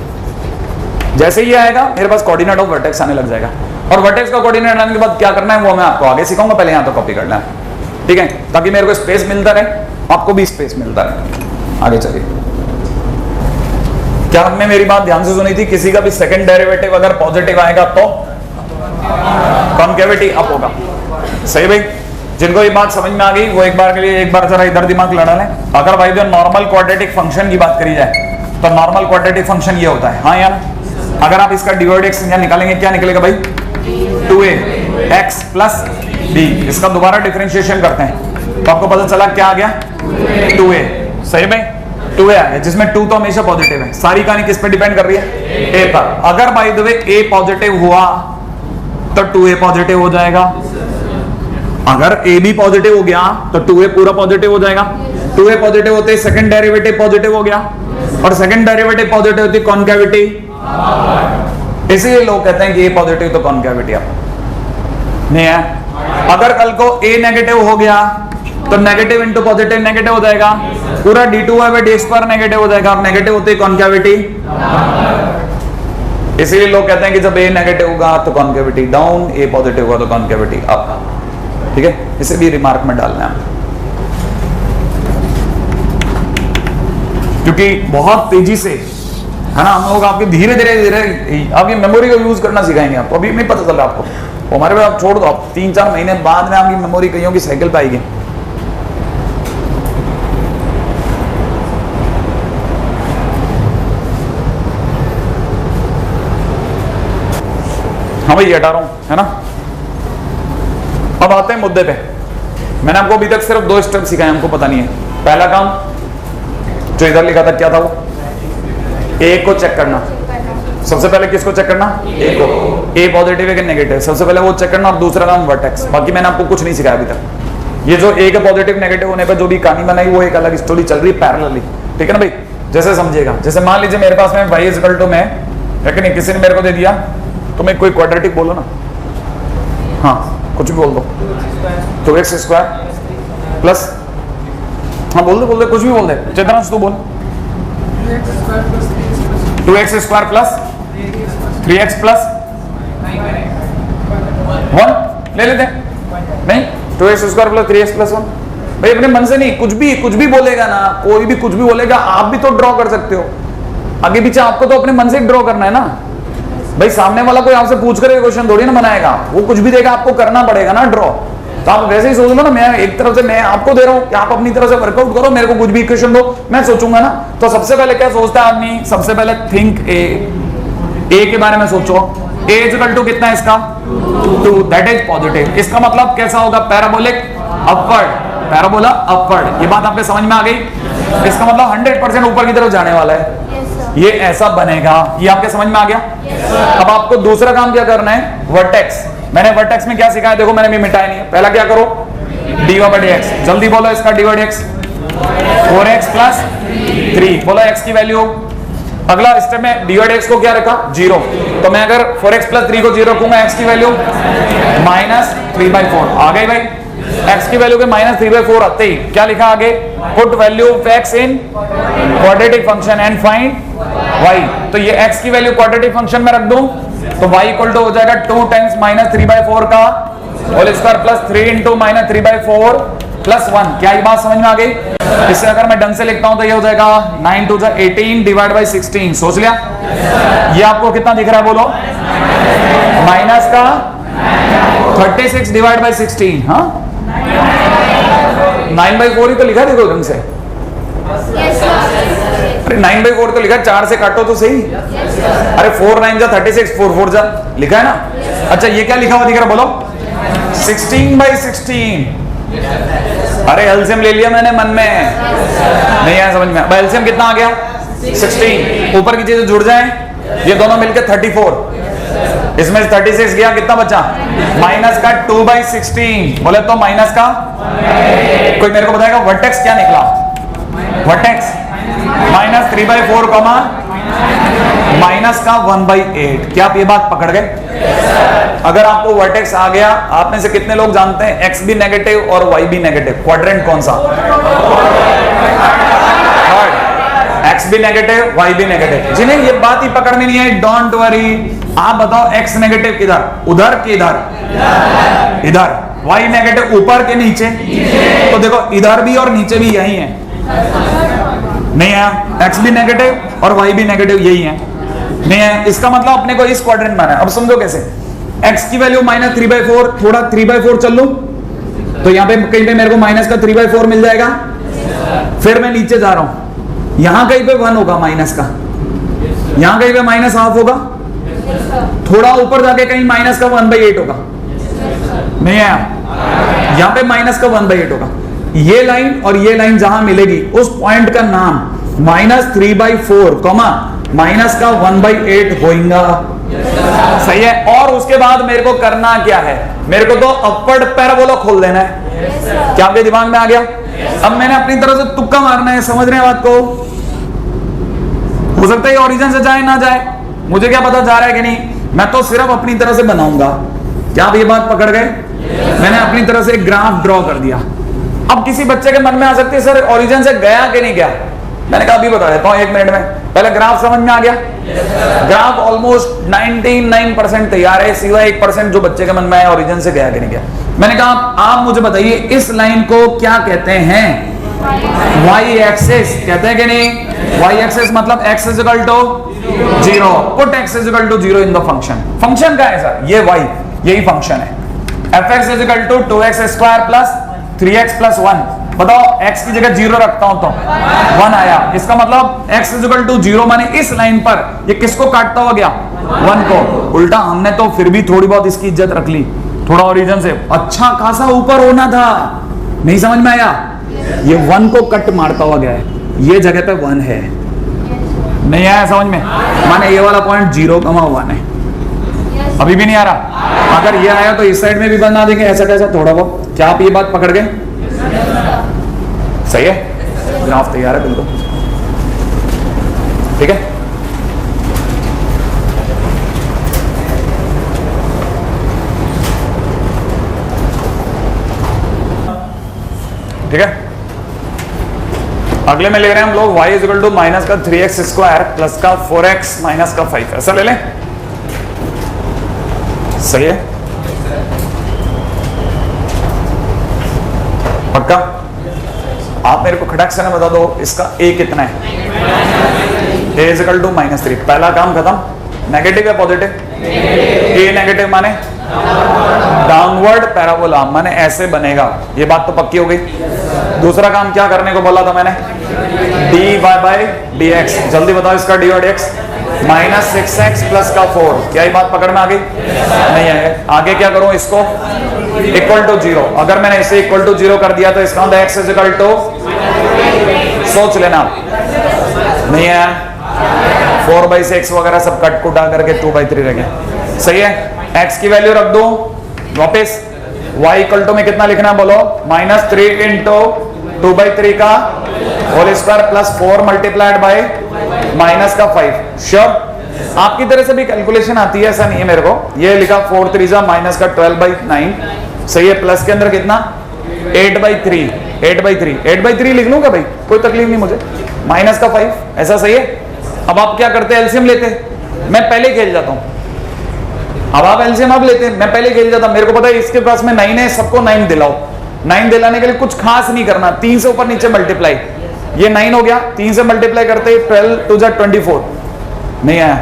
जैसे ही आएगा मेरे पास कोऑर्डिनेट ऑफ वर्टेक्स आने लग जाएगा, और वर्टेक्स का कोऑर्डिनेट आने के बाद क्या करना है वो मैं आपको आगे सिखाऊंगा, पहले यहां तो कॉपी करना है, ठीक है, ताकि मेरे को स्पेस मिलता रहे, आपको भी स्पेस मिलता रहे। आगे चलिए, क्या आपने मेरी बात ध्यान से सुनी थी? किसी का भी सेकंड डेरिवेटिव अगर पॉजिटिव आएगा तो कॉन्केविटी अप होगा, सही भाई? जिनको ये बात समझ में आ गई वो एक बार जरा इधर दिमाग लड़ा लें। अगर भाई जो नॉर्मल क्वाड्रेटिक फंक्शन की बात करी जाए तो नॉर्मल क्वाड्रेटिक फंक्शन ये होता है, हाँ यार, अगर आप इसका डिवाइड एक्स निकालेंगे क्या निकलेगा भाई? 2ax plus b। इसका दोबारा डिफरेंशिएशन करते हैं तो आपको पता चला क्या आ गया, 2a, सही भाई? 2a आ गया, जिसमें 2 तो हमेशा पॉजिटिव है। सारी कहानी किस पे डिपेंड कर रही है? a पर। अगर by the way a positive हुआ तो 2a पॉजिटिव हो जाएगा, अगर a भी पॉजिटिव हो गया तो 2a पूरा पॉजिटिव हो जाएगा। 2a पॉजिटिव होते ही सेकंड डेरिवेटिव पॉजिटिव हो गया, और सेकंड डेरिवेटिव पॉजिटिव होती कॉन्केविटी, इसीलिए लोग कहते हैं कि a पॉजिटिव तो कॉन्केविटी अब नहीं है। अगर कल को a नेगेटिव हो गया तो नेगेटिव इंटू पॉजिटिव नेगेटिव हो जाएगा, पूरा d2y/d² नेगेटिव हो जाएगा, और नेगेटिव होती है कॉन्केविटी। इसीलिए लोग कहते हैं कि जब a नेगेटिव होगा तो कॉन्केविटी डाउन, a पॉजिटिव होगा तो कॉन्केविटी अप, ठीक है? इसे भी रिमार्क में डालना है, क्योंकि बहुत तेजी से है ना हम लोग आपके धीरे धीरे आपकी मेमोरी को यूज करना सिखाएंगे आपको। अभी नहीं पता चल रहा आपको, हमारे पे आप छोड़ दो, आप 3-4 महीने बाद में आपकी मेमोरी कईयों की साइकिल पे आएगी। हाँ भाई हटा रहा हूं, है ना? अब आते हैं मुद्दे पे। मैंने आपको अभी तक सिर्फ 2 स्टेप सिखाए, हमको पता नहीं है। पहला काम जो इधर लिखा था क्या था वो? ए को चेक करना। सबसे पहले किसको चेक करना? ए को। ए पॉजिटिव है कि नेगेटिव, सबसे पहले वो चेक करना, और दूसरा काम वर्टेक्स। बाकी मैंने आपको कुछ नहीं सिखाया अभी तक। ये जो ए के पॉजिटिव नेगेटिव होने पर जो भी कहानी बनाई वो एक अलग स्टोरी चल रही है पैरेलली, ठीक है ना भाई? जैसे समझिएगा, जैसे मान लीजिए मेरे पास में y इक्वल टू में है कि नहीं, किसी ने मेरे को दे दिया तो मैं कोई क्वाड्रेटिक बोलो ना, हाँ कुछ भी बोल दो, 2x² प्लस, हाँ बोल दे कुछ भी बोल दे, चेतनांश तू बोल, 2x² प्लस 3x प्लस 1 ले लेते हैं, नहीं 2x² प्लस 3x प्लस 1। भाई अपने मन से नहीं, कुछ भी बोलेगा ना, कोई भी कुछ भी बोलेगा, आप भी तो ड्रॉ कर सकते हो आगे पीछे, आपको तो अपने मन से ड्रॉ करना है ना भाई। सामने वाला कोई आपसे पूछ कर क्वेश्चन थोड़ी ना बनाएगा, वो कुछ भी देगा, आपको करना पड़ेगा ना ड्रॉ। तो आप वैसे ही सोच लो ना, मैं एक तरफ से मैं आपको दे रहा हूं कि आप अपनी तरफ से वर्कआउट करो, मेरे को कुछ भी क्वेश्चन दो, मैं सोचूंगा ना। तो सबसे पहले क्या सोचता है आदमी? सबसे पहले थिंक ए के बारे में सोचो। ए इक्वल टू कितना है इसका? 2, दैट इज पॉजिटिव। इसका मतलब कैसा होगा? Parabolic upward, parabola upward. ये बात आपके समझ में आ गई? इसका मतलब 100% ऊपर की तरफ जाने वाला है, ये ऐसा बनेगा। ये आपके समझ में आ गया? अब आपको दूसरा काम क्या करना है? वर्टेक्स। मैंने वर्टेक्स में क्या सिखाया देखो, मैंने भी मिटाया नहीं है। पहला क्या करो? dy/dx। जल्दी बोलो इसका dy/dx, 4x प्लस 3। बोलो x की वैल्यू। अगला स्टेप में dy/dx को क्या रखा? 0। तो मैं अगर 4x प्लस 3 को 0 रखूंगा, x की वैल्यू -3/4 आ गई भाई। x की वैल्यू के -3/4 आते ही क्या लिखा आगे? Put value of x in quadratic function and find y। तो ये x की वैल्यू क्वाड्रेटिक फंक्शन में रख दूं तो y इक्वल टू हो जाएगा 2 टाइम्स -3/4 का whole square plus 3 into -3/4 plus 1। क्या ये बात समझ में आ गई? इससे अगर मैं ढंग से लिखता हूं तो ये हो जाएगा 9 2 18 डिवाइड बाई 16। सोच लिया? ये आपको कितना दिख रहा है बोलो? माइनस का 36 डिवाइड बाई 16। हाँ 9/4 ही तो लिखा, देखो ढंग से। अरे 9/4 तो लिखा, 4 से काटो तो सही। अरे 4 9 जा 36, 4 4 जा लिखा है ना। अच्छा ये क्या लिखा हुआ दिख रहा बोलो? 16/16। अरे एलसीएम ले लिया मैंने मन में, नहीं आया समझ में। एलसीएम कितना आ गया? 16। ऊपर की चीजें जुड़ जाएं, ये दोनों मिलकर 34। इसमें 36 गया, कितना बचा? माइनस का 2/16, बोले तो माइनस का, कोई मेरे को बताएगा वर्टेक्स क्या निकला? वर्टेक्स माइनस 3/4 कॉमा माइनस का 1/8। क्या आप ये बात पकड़ गए? अगर आपको वर्टेक्स आ गया, आप में से कितने लोग जानते हैं एक्स भी नेगेटिव और वाई भी नेगेटिव? क्वाड्रेंट कौन सा? एक्स भी नेगेटिव, वाई भी नेगेटिव। जिन्हें ये बात ही पकड़ में नहीं है, डोंट वरी। आप बताओ एक्स नेगेटिव किधर? उधर कि इधर? इधर। वाई नेगेटिव ऊपर के नीचे? तो देखो इधर भी और नीचे भी यही है, नहीं है? एक्स भी नेगेटिव और वाई भी नेगेटिव यही है, नहीं है? इसका मतलब अपने को इस क्वाड्रेंट में है। अब समझो कैसे, एक्स की वैल्यू माइनस 3/4, थोड़ा 3/4 चल लूं तो यहां पे कहीं पे मेरे को माइनस का 3/4 मिल जाएगा। फिर मैं नीचे जा रहा हूं, यहां कहीं पे 1 होगा माइनस का, यहां कहीं पे माइनस हाफ होगा, थोड़ा ऊपर जाके कहीं माइनस का 1/8 होगा, नहीं है? यहां पे माइनस का 1/8 होगा। ये लाइन और ये लाइन जहां मिलेगी उस पॉइंट का नाम माइनस 3/4 कॉमा माइनस का 1/8 होगा। सही है। और उसके बाद मेरे को करना क्या है? मेरे को तो अपवर्ड पैराबोला खोल देना है। क्या आपके दिमाग में आ गया? अब मैंने अपनी तरफ से तुक्का मारना है। समझ रहे हैं बात को? हो सकता है ओरिजिन से जाए ना जाए, मुझे क्या पता जा रहा है कि नहीं। मैं तो सिर्फ अपनी तरह से बनाऊंगा। क्या आप ये बात पकड़ गए? मैंने अपनी तरह से एक ग्राफ ड्रॉ कर दिया। अब किसी बच्चे के मन में आ सकती है सर ओरिजिन से गया कि नहीं गया। मैंने कहा अभी बता देता हूं 1 मिनट में। पहले ग्राफ समझ में आ गया? ग्राफ ऑलमोस्ट 99% तैयार है, सिवाय 1% जो बच्चे के मन में आया ओरिजिन से गया कि नहीं गया। मैंने कहा आप मुझे बताइए इस लाइन को क्या कहते हैं? वाई एक्सिस कहते हैं कि नहीं? वाई एक्सिस मतलब x is equal to 0, put x is equal to 0 in the function. Function क्या है सर? ये y, यही फंक्शन है। fx is equal to 2x² plus 3x plus 1। बताओ x की जगह 0 रखता हूं तो 1 आया। इसका मतलब x इज इक्वल टू 0 माने इस लाइन पर ये किसको काटता हुआ गया? 1 को। उल्टा हमने तो फिर भी थोड़ी बहुत इसकी इज्जत रख ली, थोड़ा ओरिजिन से अच्छा खासा ऊपर होना था। नहीं समझ में आया? ये 1 को कट मारता हुआ गया है, ये जगह पे 1 है। नहीं आया समझ में? माने ये वाला पॉइंट 0,1 है। अभी भी नहीं आ रहा? अगर ये आया तो इस साइड में भी बना देंगे ऐसा कैसा थोड़ा बहुत। क्या आप ये बात पकड़ गए? सही है। ग्राफ तैयार है बिल्कुल, ठीक है। ठीक है। अगले में ले रहे हैं हम लोग y is equal to minus का 3x² प्लस का 4x माइनस का 5। ऐसा ले लें? सही है। पक्का? आप मेरे को खटक से ना बता दो इसका a कितना है? a is equal to -3। पहला काम खत्म। नेगेटिव या पॉजिटिव? a नेगेटिव माने डाउनवर्ड पैराबोला, माने ऐसे बनेगा। ये बात तो पक्की हो गई। दूसरा काम क्या करने को बोला था मैंने? dy/dx। जल्दी बताओ इसका dy/dx -6x प्लस का 4। क्या ये बात पकड़ में आ गई? नहीं है। आगे क्या करूं? इसको इक्वल टू 0। अगर मैंने इसे इक्वल टू 0 कर दिया तो इसका मतलब x इज इक्वल टू, सोच लेना, नहीं है 4/6 वगैरह सब कट कुटा करके 2/3 रह गया। सही है। x की वैल्यू रख दो वापस। y इक्वल टू में कितना लिखना है बोलो? -3 इंटू 2/3 का whole square plus 4 multiplied by minus का 5। श्योर? आपकी तरह से भी कैलकुलेशन आती है, ऐसा नहीं है मेरे को। ये लिखा 4 3 माइनस का 12/9। सही है। प्लस के अंदर कितना? 8/3। 8/3 लिख लूंगा भाई, कोई तकलीफ नहीं मुझे। माइनस का 5, ऐसा सही है। अब आप क्या करते? एलसीएम लेते। मैं पहले खेल जाता हूं। अब आप एलसीएम अब लेते हैं, मैं पहले खेल जाता। मेरे को पता है इसके पास में 9 है, सबको 9 दिलाओ। 9 दिलाने के लिए कुछ खास नहीं करना, 3 से ऊपर नीचे मल्टीप्लाई। ये 9 हो गया, 3 से मल्टीप्लाई करते 12 2 जा 24। नहीं आया?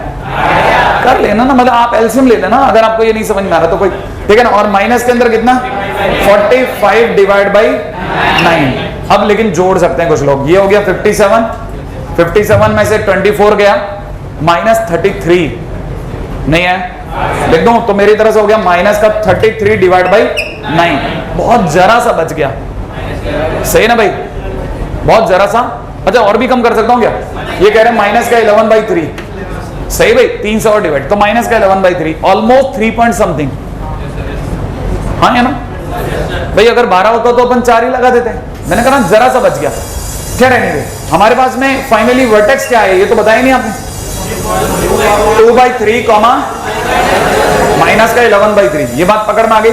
कर लेना ना, मतलब आप एलसीएम ले लेना अगर आपको ये नहीं समझ में आ रहा तो कोई, ठीक है ना। और माइनस के अंदर कितना? 45 डिवाइड बाई 9। अब लेकिन जोड़ सकते हैं कुछ लोग। ये हो गया 57 में से 24 गया -33। नहीं है? लिख दूं तो मेरी तरह से हो गया माइनस का 33 डिवाइड बाई 9। बहुत जरा सा बच गया। सही ना भाई? बहुत जरा सा। अच्छा और भी कम कर सकता हूं क्या? ये कह रहे हैं माइनस का 11/3। सही भाई, 3 से और डिवाइड, तो माइनस का 11/3, ऑलमोस्ट 3 पॉइंट समथिंग। हाँ है ना भाई, अगर 12 होता तो अपन 4 ही लगा देते। मैंने कहा जरा सा बच गया, क्या रहने दे। हमारे पास में फाइनली वर्टेक्स क्या है ये तो बताया नहीं आपने, 2/3 कॉमा माइनस का 11/3, ये बात पकड़ में आ गई।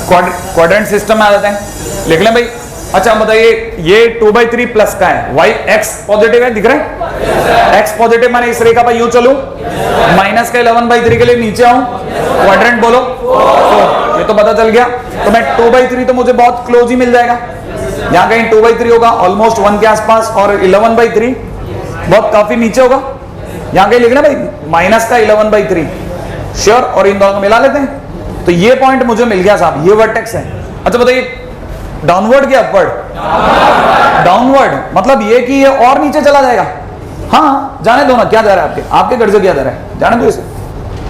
क्वाड्रेंट सिस्टम में आ जाते हैं, लिख लें भाई। अच्छा बताइए, ये 2/3 प्लस का है, y x पॉजिटिव है, दिख रहा है x पॉजिटिव, माने इस रेखा पर यूं चलूं, माइनस का 11/3 के लिए नीचे आऊं, क्वाड्रेंट बोलो 4, ये तो पता चल गया। तो मैं 2/3 तो मुझे बहुत क्लोज ही मिल जाएगा, यहां कहीं 2/3 होगा ऑलमोस्ट 1 के आसपास, और 11/3 बहुत काफी नीचे होगा, यहां कहीं लिखना भाई माइनस का 11/3 श्योर, और इन दोनों को मिला लेते हैं। तो ये पॉइंट मुझे मिल गया साहब, ये वर्टेक्स है। अच्छा बताइए, डाउनवर्ड क्या अपवर्ड? डाउनवर्ड, मतलब ये कि ये और नीचे चला जाएगा। हाँ जाने दो ना, क्या जा रहा है आपके घर से क्या जा रहा है, जाने दो इसे,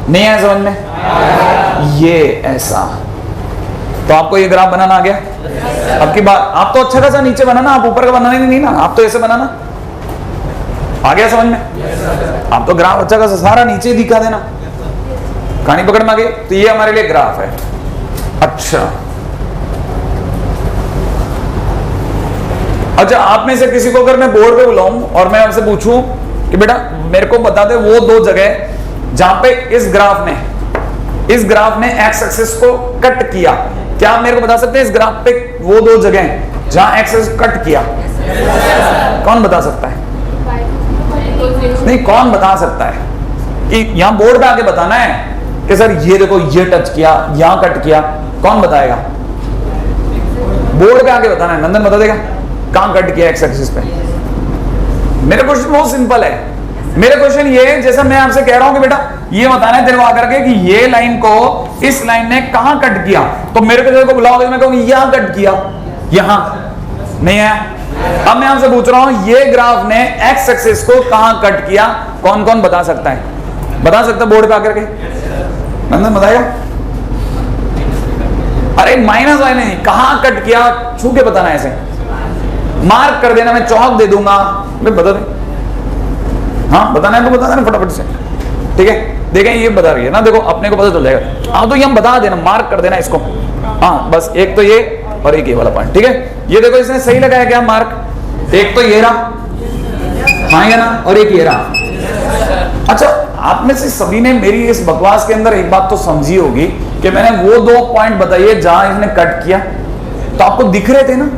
नहीं आया समझ में, ये ऐसा। तो आपको ये ग्राफ बनाना आ गया। अब की बात, आप तो अच्छा खासा नीचे बनाना, आप ऊपर का बनाना ही नहीं ना, आप तो ऐसे बनाना, आ गया समझ में। आप तो ग्राफ अच्छा खासा सारा नीचे दिखा देना, कहानी पकड़ में आ गई। तो ये हमारे लिए ग्राफ है। अच्छा अच्छा, आप में से किसी को अगर मैं बोर्ड पे बुलाऊं और मैं आपसे पूछूं कि बेटा मेरे को बता दे वो 2 जगह जहां पे इस ग्राफ ने एक्स एक्सिस को कट किया, क्या आप मेरे को बता सकते हैं इस ग्राफ पे वो 2 जगह जहां एक्स एक्सिस कट किया? कौन बता सकता है? नहीं, कौन बता सकता है कि यहां बोर्ड पे आके बताना है कि सर ये देखो ये टच किया, यहां कट किया, कौन बताएगा? बोर्ड पे आके बताना है, नंदन बता देगा कहां कट किया एक्स एक्सिस पे। मेरा क्वेश्चन बहुत सिंपल है, मेरा क्वेश्चन ये है, जैसा मैं आपसे कह रहा हूं कि बेटा ये बताना है तेरे को आकर के कि ये लाइन को इस लाइन ने कहां कट किया, तो मेरे को तेरे को बुलाओगे, मैं कहूंगी यहां कट किया, यहां नहीं है। अब मैं आपसे पूछ रहा हूं ये ग्राफ ने एक्स एक्सिस को कहां कट किया, कौन कौन बता सकता है? बता सकता बोर्ड पे आकर के? नंदन बताएगा? अरे माइनस वाले नहीं, कहां कट किया छू के बताना, ऐसे मार्क कर देना, मैं चौक दे दूंगा, बता दे। हाँ बताना है तो बता देना फटाफट से, ठीक है। देखें ये बता रही है ना, देखो अपने को पता चल जाएगा। हाँ तो ये हम बता देना, मार्क कर देना इसको। हाँ बस एक तो ये और एक ये वाला पॉइंट, ठीक है। ये देखो इसने सही लगाया क्या मार्क, एक तो ये रहा, हाँ या ना, और एक ये रहा। अच्छा आप में से सभी ने मेरी इस बकवास के अंदर एक बात तो समझी होगी कि मैंने वो 2 पॉइंट बताइए जहां इसने कट किया, तो आपको दिख रहे थे ना,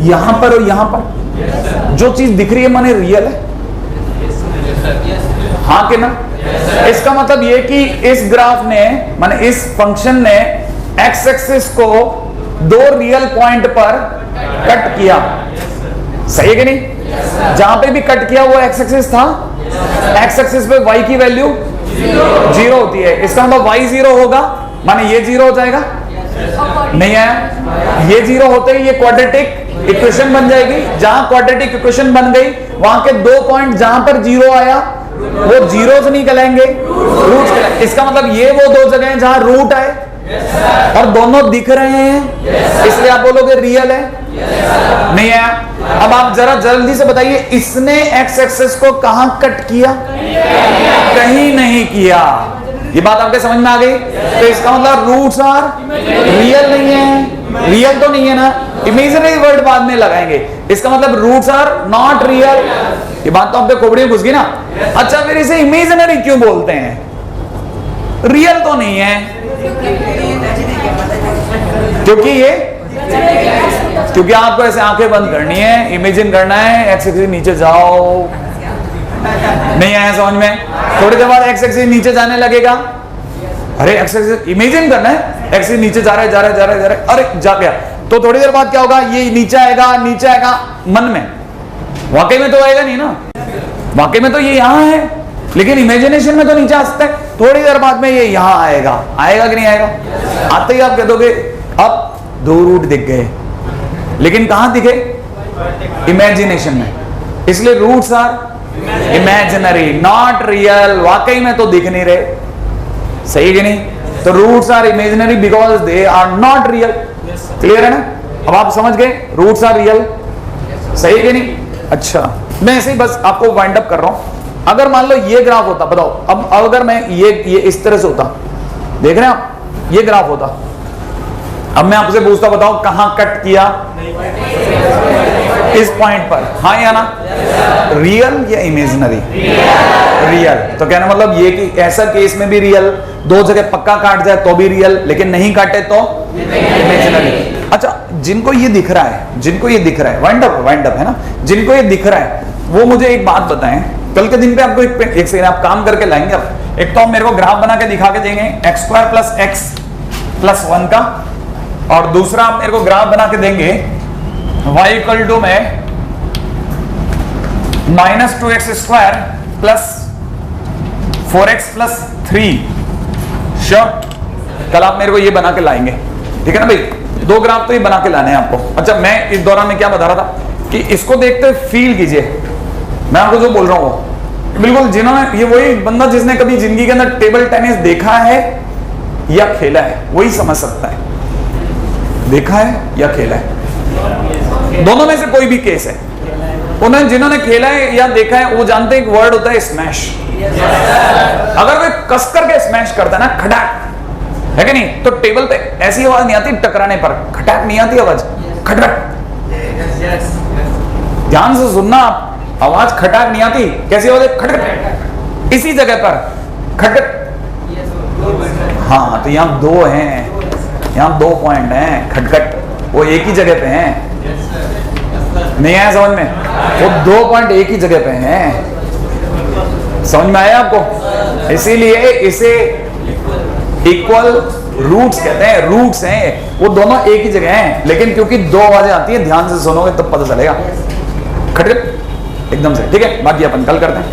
यहां पर और यहां पर जो चीज दिख रही है माने रियल है, हाँ कि ना? इसका मतलब ये कि इस ग्राफ ने माने इस फंक्शन ने एक्स एक्सिस को 2 रियल पॉइंट पर कट किया, सही है कि नहीं? जहां पे भी कट किया वो एक्स एक्सिस था, एक्स एक्सिस पे y की वैल्यू 0 होती है, इसका मतलब y 0 होगा, माने ये 0 हो जाएगा, नहीं आया, ये 0 होते ही ये क्वाड्रेटिक इक्वेशन बन जाएगी। जहां क्वाड्रेटिक इक्वेशन बन गई वहां के 2 पॉइंट जहां पर 0 आया वो 0 से निकलेंगे, रूट से। इसका मतलब ये वो 2 जगह हैं जहां रूट आए और दोनों दिख रहे हैं, इसलिए आप बोलोगे रियल है, नहीं आया। अब आप जरा जल्दी से बताइए, इसने एक्स एक्सिस को कहां कट किया? कहीं नहीं किया। ये बात आपके समझ में आ गई? तो इसका मतलब रूट्स आर रियल नहीं है, रियल तो नहीं है ना, इमेजिनरी वर्ड बाद में लगाएंगे, इसका मतलब रूट्स आर नॉट रियल। ये बात तो आपके खोपड़ी में घुस गई ना। अच्छा फिर इसे इमेजिनरी क्यों बोलते हैं? रियल तो नहीं है, क्योंकि आपको ऐसे आंखें बंद करनी है, इमेजिन करना है, एक्स एक्सिस नीचे जाओ, नहीं आया समझ में? थोड़ी देर बाद एक्स एक्सिस नीचे जाने लगेगा, अरे एक्स एक्सिस इमेजिन करना है, एक्सिस नीचे जा रहा है, अरे जा गया, तो थोड़ी देर बाद क्या होगा, ये नीचे आएगा मन में, वाकई में तो आएगा नहीं ना, वाकई में तो ये यहाँ है, लेकिन इमेजिनेशन में तो नीचे आ सकता है। थोड़ी देर बाद में ये यहाँ आएगा कि नहीं आएगा? आते ही आप कह दोगे अब 2 रूट दिख गए, लेकिन कहां दिखे? इमेजिनेशन में, इसलिए roots are imaginary not real, वाकई में तो दिख नहीं रहे, सही कि नहीं? तो roots are imaginary because they are not real. Clear है ना? अब आप समझ गए रूट्स आर रियल, सही कि नहीं? अच्छा मैं ऐसे ही बस आपको वाइंड अप कर रहा हूं, अगर मान लो ये ग्राफ होता, बताओ अब अगर मैं ये इस तरह से होता, देख रहे हैं आप, ये ग्राफ होता, अब मैं आपसे पूछता, बताओ कहां कट किया? इस पॉइंट पर, हाँ या ना? रियल या इमेजिनरी? रियल। तो कहने मतलब ये कि ऐसा केस में भी रियल, दो जगह पक्का काट जाए तो भी रियल, लेकिन नहीं काटे तो इमेजिनरी। अच्छा, जिनको ये दिख रहा है, जिनको ये दिख रहा है, वाइंड अप है ना, जिनको ये दिख रहा है वो मुझे एक बात बताएं, कल के दिन पे आपको एक सेकंड आप काम करके लाएंगे। अब एक तो आप मेरे को ग्राफ बना के दिखा के देंगे x² + x + 1 का, और दूसरा आप मेरे को ग्राफ बना के देंगे y = में -2x² + 4x + 3। श्योर, कल आप मेरे को ये बना के लाएंगे, ठीक है ना भाई? दो ग्राफ तो ये बना के लाने हैं आपको। अच्छा, मैं इस दौरान में क्या बता रहा था कि इसको देखते फील कीजिए, मैं आपको जो बोल रहा हूं बिल्कुल, जिन्होंने, ये वही बंदा जिसने कभी जिंदगी के अंदर टेबल टेनिस देखा है या खेला है वही समझ सकता है। देखा है या खेला है, दोनों में से कोई भी केस है। उन्होंने, जिन्होंने खेला है या देखा है वो जानते हैं एक वर्ड होता है स्मैश। अगर वे कस करके स्मैश करता है ना, खटाक, है कि नहीं, तो टेबल पे ऐसी आवाज नहीं आती टकराने पर, खटाक नहीं आती आवाज, खटखट। ध्यान से सुनना आप, आवाज खटाक नहीं आती, कैसी आवाज है? खटखट। इसी जगह पर खटखट। हाँ, तो यहाँ दो हैं, यहाँ 2 पॉइंट हैं, खटखट, वो एक ही जगह पे हैं। नहीं आया समझ में? वो 2 पॉइंट एक ही जगह पे हैं। समझ में आया आपको? इसीलिए इसे इक्वल रूट्स कहते हैं, रूट्स हैं, वो दोनों एक ही जगह हैं, लेकिन क्योंकि 2 आवाजें आती है, ध्यान से सुनोगे तब पता चलेगा। खटखट एकदम से, ठीक है? बाकी अपन कल करते हैं।